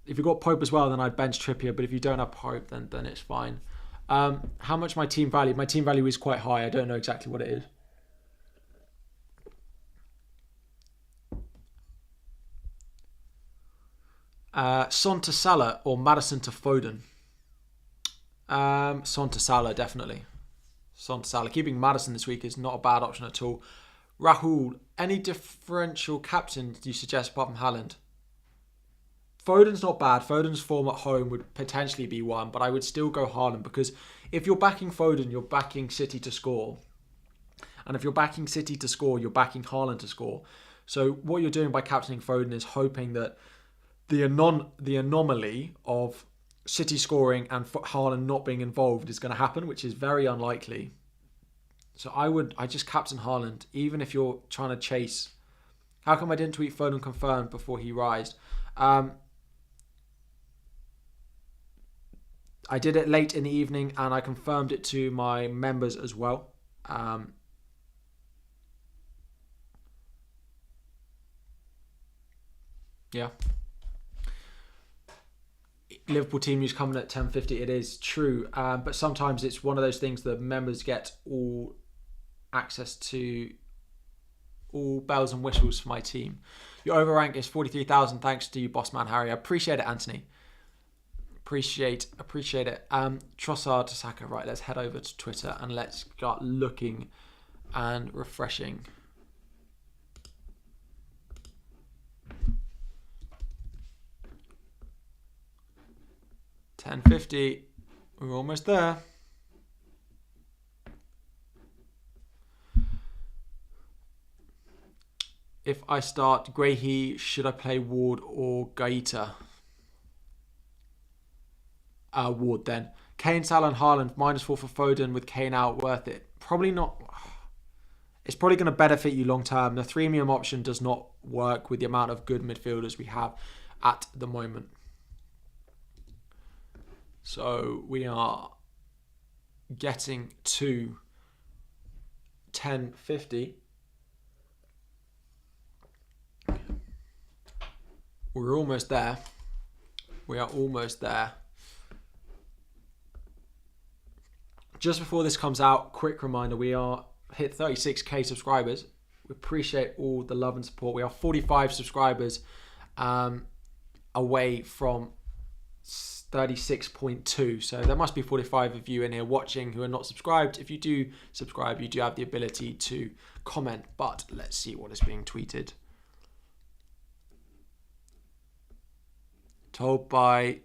If you've got Pope as well, then I'd bench Trippier. But if you don't have Pope, then it's fine. How much my team value? My team value is quite high. I don't know exactly what it is. Son to Salah or Maddison to Foden? Son to Salah, definitely. Son to Salah. Keeping Maddison this week is not a bad option at all. Rahul, any differential captains do you suggest apart from Haaland? Foden's not bad. Foden's form at home would potentially be one, but I would still go Haaland because if you're backing Foden, you're backing City to score. And if you're backing City to score, you're backing Haaland to score. So what you're doing by captaining Foden is hoping that the anomaly of City scoring and Haaland not being involved is going to happen, which is very unlikely. So I just captain Haaland, even if you're trying to chase. How come I didn't tweet Foden confirmed before he rised? I did it late in the evening and I confirmed it to my members as well. Yeah. Liverpool team news coming at 10:50. It is true, but sometimes it's one of those things that members get all access to, all bells and whistles for my team. Your overrank is 43,000. Thanks to you, boss man Harry. I appreciate it, Anthony. Appreciate it. Trossard to Saka. Right, let's head over to Twitter and let's start looking and refreshing. $10.50. We're almost there. If I start Guehi, should I play Ward or Gaeta? Ward then. Kane, Salah and Haaland, -4 for Foden with Kane out, worth it? Probably not. It's probably going to benefit you long term. The freemium option does not work with the amount of good midfielders we have at the moment. So we are getting to 10.50. We're almost there. We are almost there. Just before this comes out, quick reminder, we are hit 36k subscribers. We appreciate all the love and support. We are 45 subscribers away from 36.2. So there must be 45 of you in here watching who are not subscribed. If you do subscribe, you do have the ability to comment. But let's see what is being tweeted. Told by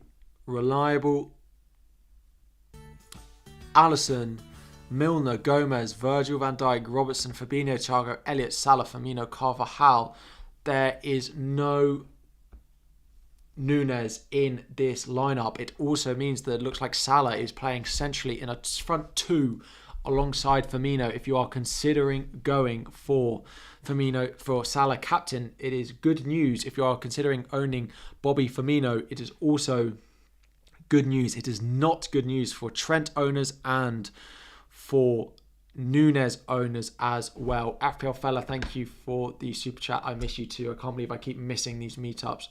reliable Allison, Milner, Gomez, Virgil van Dijk, Robertson, Fabinho, Thiago, Elliott, Salah, Firmino, Carvajal. There is no Nunez in this lineup. It also means that it looks like Salah is playing centrally in a front two alongside Firmino. If you are considering going for Firmino for Salah captain, it is good news. If you are considering owning Bobby Firmino, it is also good news. It is not good news for Trent owners and for Nunez owners as well. FPL fella, thank you for the super chat. I miss you too. I can't believe I keep missing these meetups.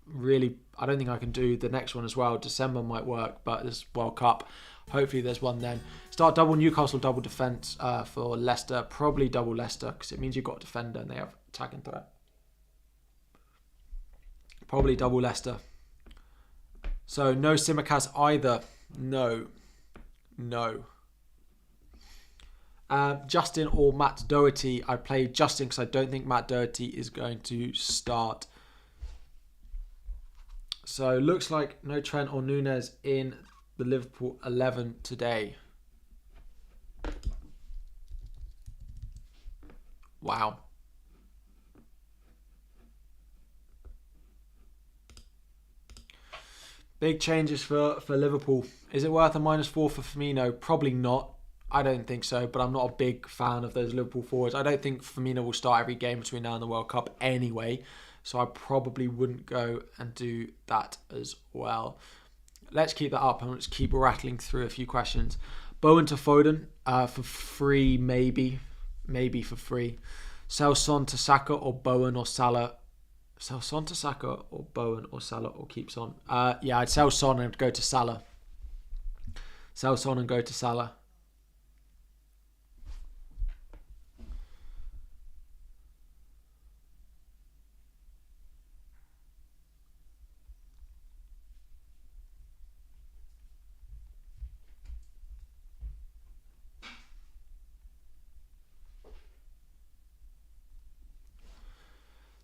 Really, I don't think I can do the next one as well. December might work, but this World Cup, hopefully there's one then. Start double Newcastle, double defence for Leicester. Probably double Leicester because it means you've got a defender and they have attacking threat. Probably double Leicester. So no Simicast either. No. Justin or Matt Doherty. I play Justin because I don't think Matt Doherty is going to start. So looks like no Trent or Nunez in the Liverpool 11 today. Wow. Big changes for Liverpool. Is it worth a -4 for Firmino? Probably not. I don't think so, but I'm not a big fan of those Liverpool forwards. I don't think Firmino will start every game between now and the World Cup anyway, so I probably wouldn't go and do that as well. let's keep that up and let's keep rattling through a few questions. Bowen to Foden for free, maybe for free. Sell Son to Saka or Bowen or Salah. Sell Son to Saka or Bowen or Salah or keep Son. Yeah, I'd sell Son and go to Salah. Sell Son and go to Salah.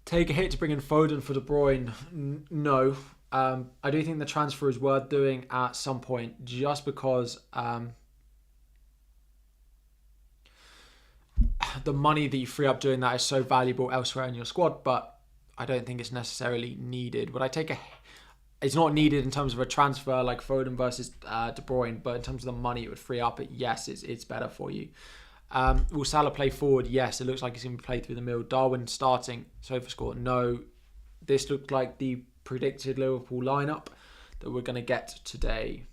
Take a hit to bring in Foden for De Bruyne? No. I do think the transfer is worth doing at some point, just because the money that you free up doing that is so valuable elsewhere in your squad, but I don't think it's necessarily needed. Would I take a... It's not needed in terms of a transfer like Foden versus De Bruyne, but in terms of the money it would free up, yes, it's better for you. Will Salah play forward? Yes, it looks like he's going to play through the middle. Darwin starting. SofaScore? No. This looked like the predicted Liverpool lineup that we're going to get today.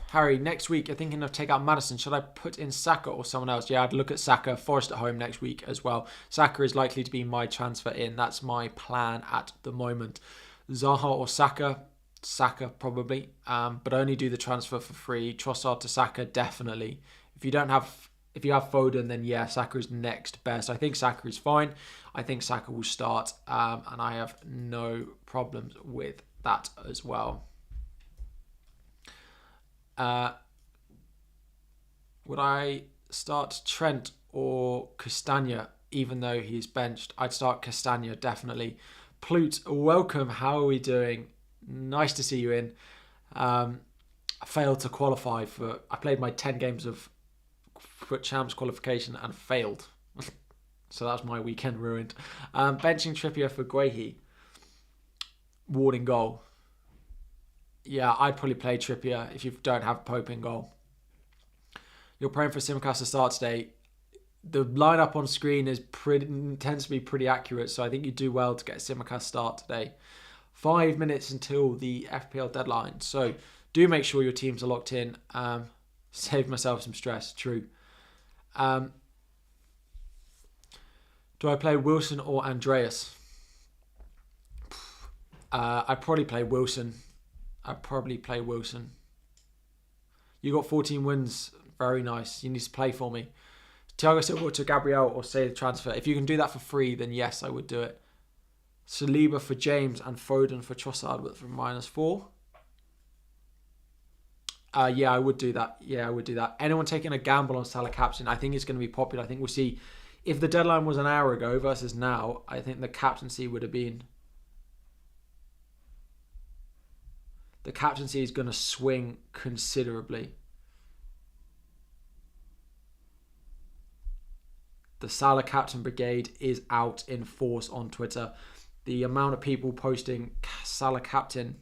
Harry, next week you're thinking of take out Maddison. Should I put in Saka or someone else? Yeah, I'd look at Saka. Forest at home next week as well. Saka is likely to be my transfer in. That's my plan at the moment. Zaha or Saka? Saka probably, but only do the transfer for free. Trossard to Saka, definitely. If you have Foden, then yeah, Saka is next best. I think Saka is fine. I think Saka will start, and I have no problems with that as well. Would I start Trent or Castagna, even though he's benched? I'd start Castagna, definitely. Plute, welcome. How are we doing? Nice to see you in. I failed to qualify for... I played my 10 games of FUT Champs qualification and failed. So that's my weekend ruined. Benching Trippier for Guehi. Ward in goal. Yeah, I'd probably play Trippier if you don't have Pope in goal. You're praying for Tsimikas to start today. The lineup on screen tends to be pretty accurate, so I think you do well to get Tsimikas start today. 5 minutes until the FPL deadline, so do make sure your teams are locked in. Save myself some stress. True. Do I play Wilson or Andreas? I'd probably play Wilson. You got 14 wins. Very nice. You need to play for me. Thiago Silva to Gabriel or say the transfer. If you can do that for free, then yes, I would do it. Saliba for James and Foden for Trossard with -4. Yeah, I would do that. Anyone taking a gamble on Salah captain? I think it's going to be popular. I think we'll see. If the deadline was an hour ago versus now, I think the captaincy would have been... The captaincy is going to swing considerably. The Salah captain brigade is out in force on Twitter. The amount of people posting Salah captain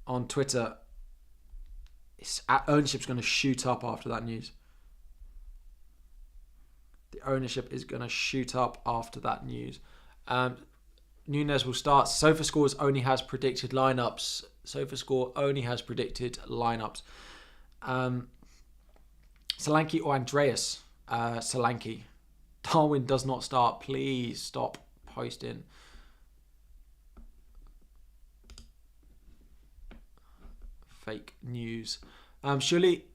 on Twitter, ownership's going to shoot up after that news. The ownership is going to shoot up after that news. Nunez will start. SofaScore only has predicted lineups. Solanke or Andreas? Solanke. Darwin does not start. Please stop posting. Fake news. Surely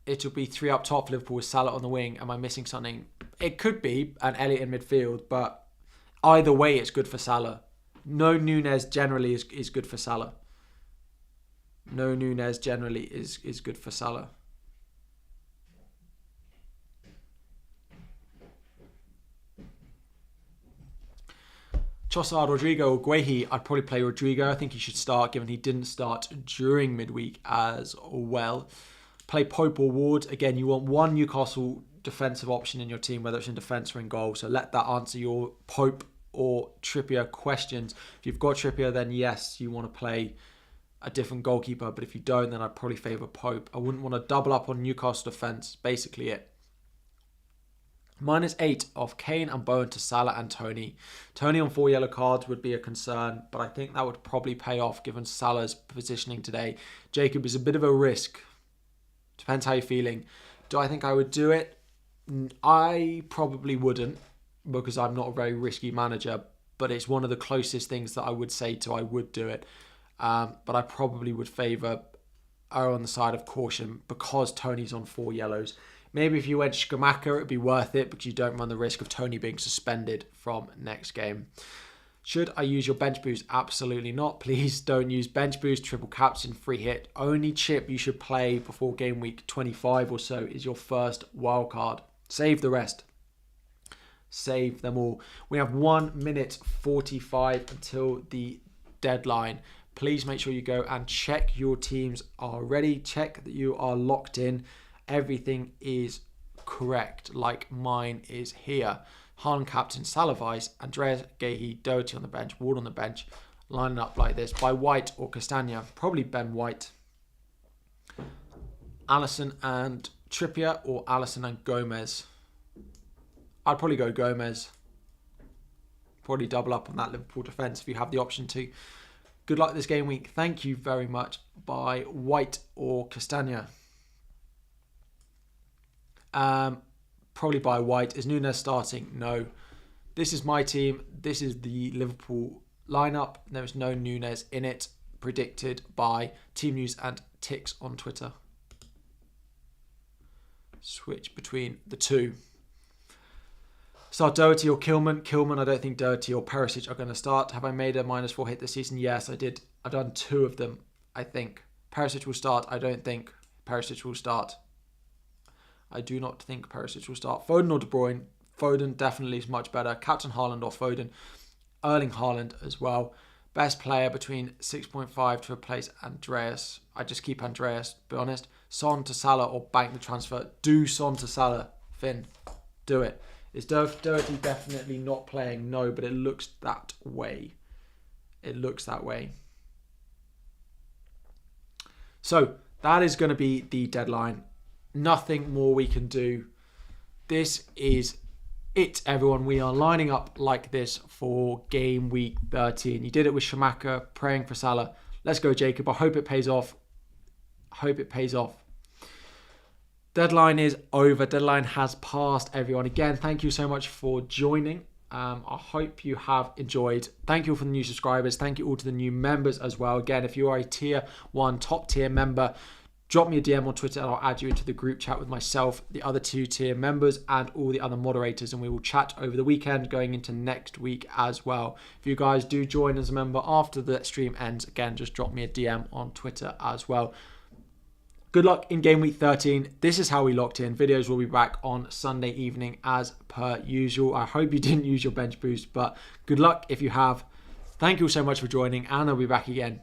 it'll be 3 up top, Liverpool with Salah on the wing. Am I missing something? It could be an Elliott in midfield, but either way it's good for Salah. No Nunez generally is good for Salah. Is good for Salah. Trossard, Rodrigo or Guehi? I'd probably play Rodrigo. I think he should start, given he didn't start during midweek as well. Play Pope or Ward. Again, you want one Newcastle defensive option in your team, whether it's in defence or in goal. So let that answer your Pope or Trippier questions. If you've got Trippier, then yes, you want to play a different goalkeeper. But if you don't, then I'd probably favour Pope. I wouldn't want to double up on Newcastle defence. Basically it. -8 of Kane and Bowen to Salah and Tony. Tony on 4 yellow cards would be a concern, but I think that would probably pay off given Salah's positioning today. Jacob is a bit of a risk. Depends how you're feeling. Do I think I would do it? I probably wouldn't, because I'm not a very risky manager, but it's one of the closest things that I would say to I would do it. But I probably would favour on the side of caution because Tony's on 4 yellows. Maybe if you went Skamaka, it'd be worth it because you don't run the risk of Tony being suspended from next game. Should I use your bench boost? Absolutely not. Please don't use bench boost, triple captain, free hit. Only chip you should play before game week 25 or so is your first wildcard. Save the rest. Save them all. We have 1 minute 45 until the deadline. Please make sure you go and check your teams are ready. Check that you are locked in. Everything is correct, like mine is here. Haaland captain, Salah vice, Andreas, Gahey, Doherty on the bench, Ward on the bench, lining up like this by White or Castagna. Probably Ben White. Alisson and Trippier or Alisson and Gomez. I'd probably go Gomez. Probably double up on that Liverpool defence if you have the option to. Good luck this game week. Thank you very much. By White or Castagna. Probably by White. Is Nunez starting? No. This is my team. This is the Liverpool lineup. There is no Nunez in it. Predicted by Team News and Ticks on Twitter. Switch between the two. Start Doherty or Kilman. Kilman, I don't think Doherty or Perisic are going to start. Have I made a -4 hit this season? Yes, I did. I've done 2 of them, I think. Perisic will start. I don't think Perisic will start. I do not think Perisic will start. Foden or De Bruyne. Foden definitely is much better. Captain Haaland or Foden. Erling Haaland as well. Best player between 6.5 to replace Andreas. I just keep Andreas, to be honest. Son to Salah or bank the transfer. Do Son to Salah. Finn, do it. Is Doherty definitely not playing? No, but it looks that way. It looks that way. So that is going to be the deadline. Nothing more we can do. This is it, everyone. We are lining up like this for game week 13. You did it with Shamaka, praying for Salah. Let's go, Jacob. I hope it pays off. Deadline is over. Deadline has passed, everyone. Again, thank you so much for joining. I hope you have enjoyed. Thank you all for the new subscribers. Thank you all to the new members as well. Again, if you are a tier 1 top tier member, drop me a DM on Twitter and I'll add you into the group chat with myself, the other 2 tier members and all the other moderators, and we will chat over the weekend going into next week as well. If you guys do join as a member after the stream ends, again, just drop me a DM on Twitter as well. Good luck in game week 13. This is how we locked in. Videos will be back on Sunday evening as per usual. I hope you didn't use your bench boost, but good luck if you have. Thank you so much for joining, and I'll be back again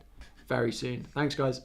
very soon. Thanks, guys.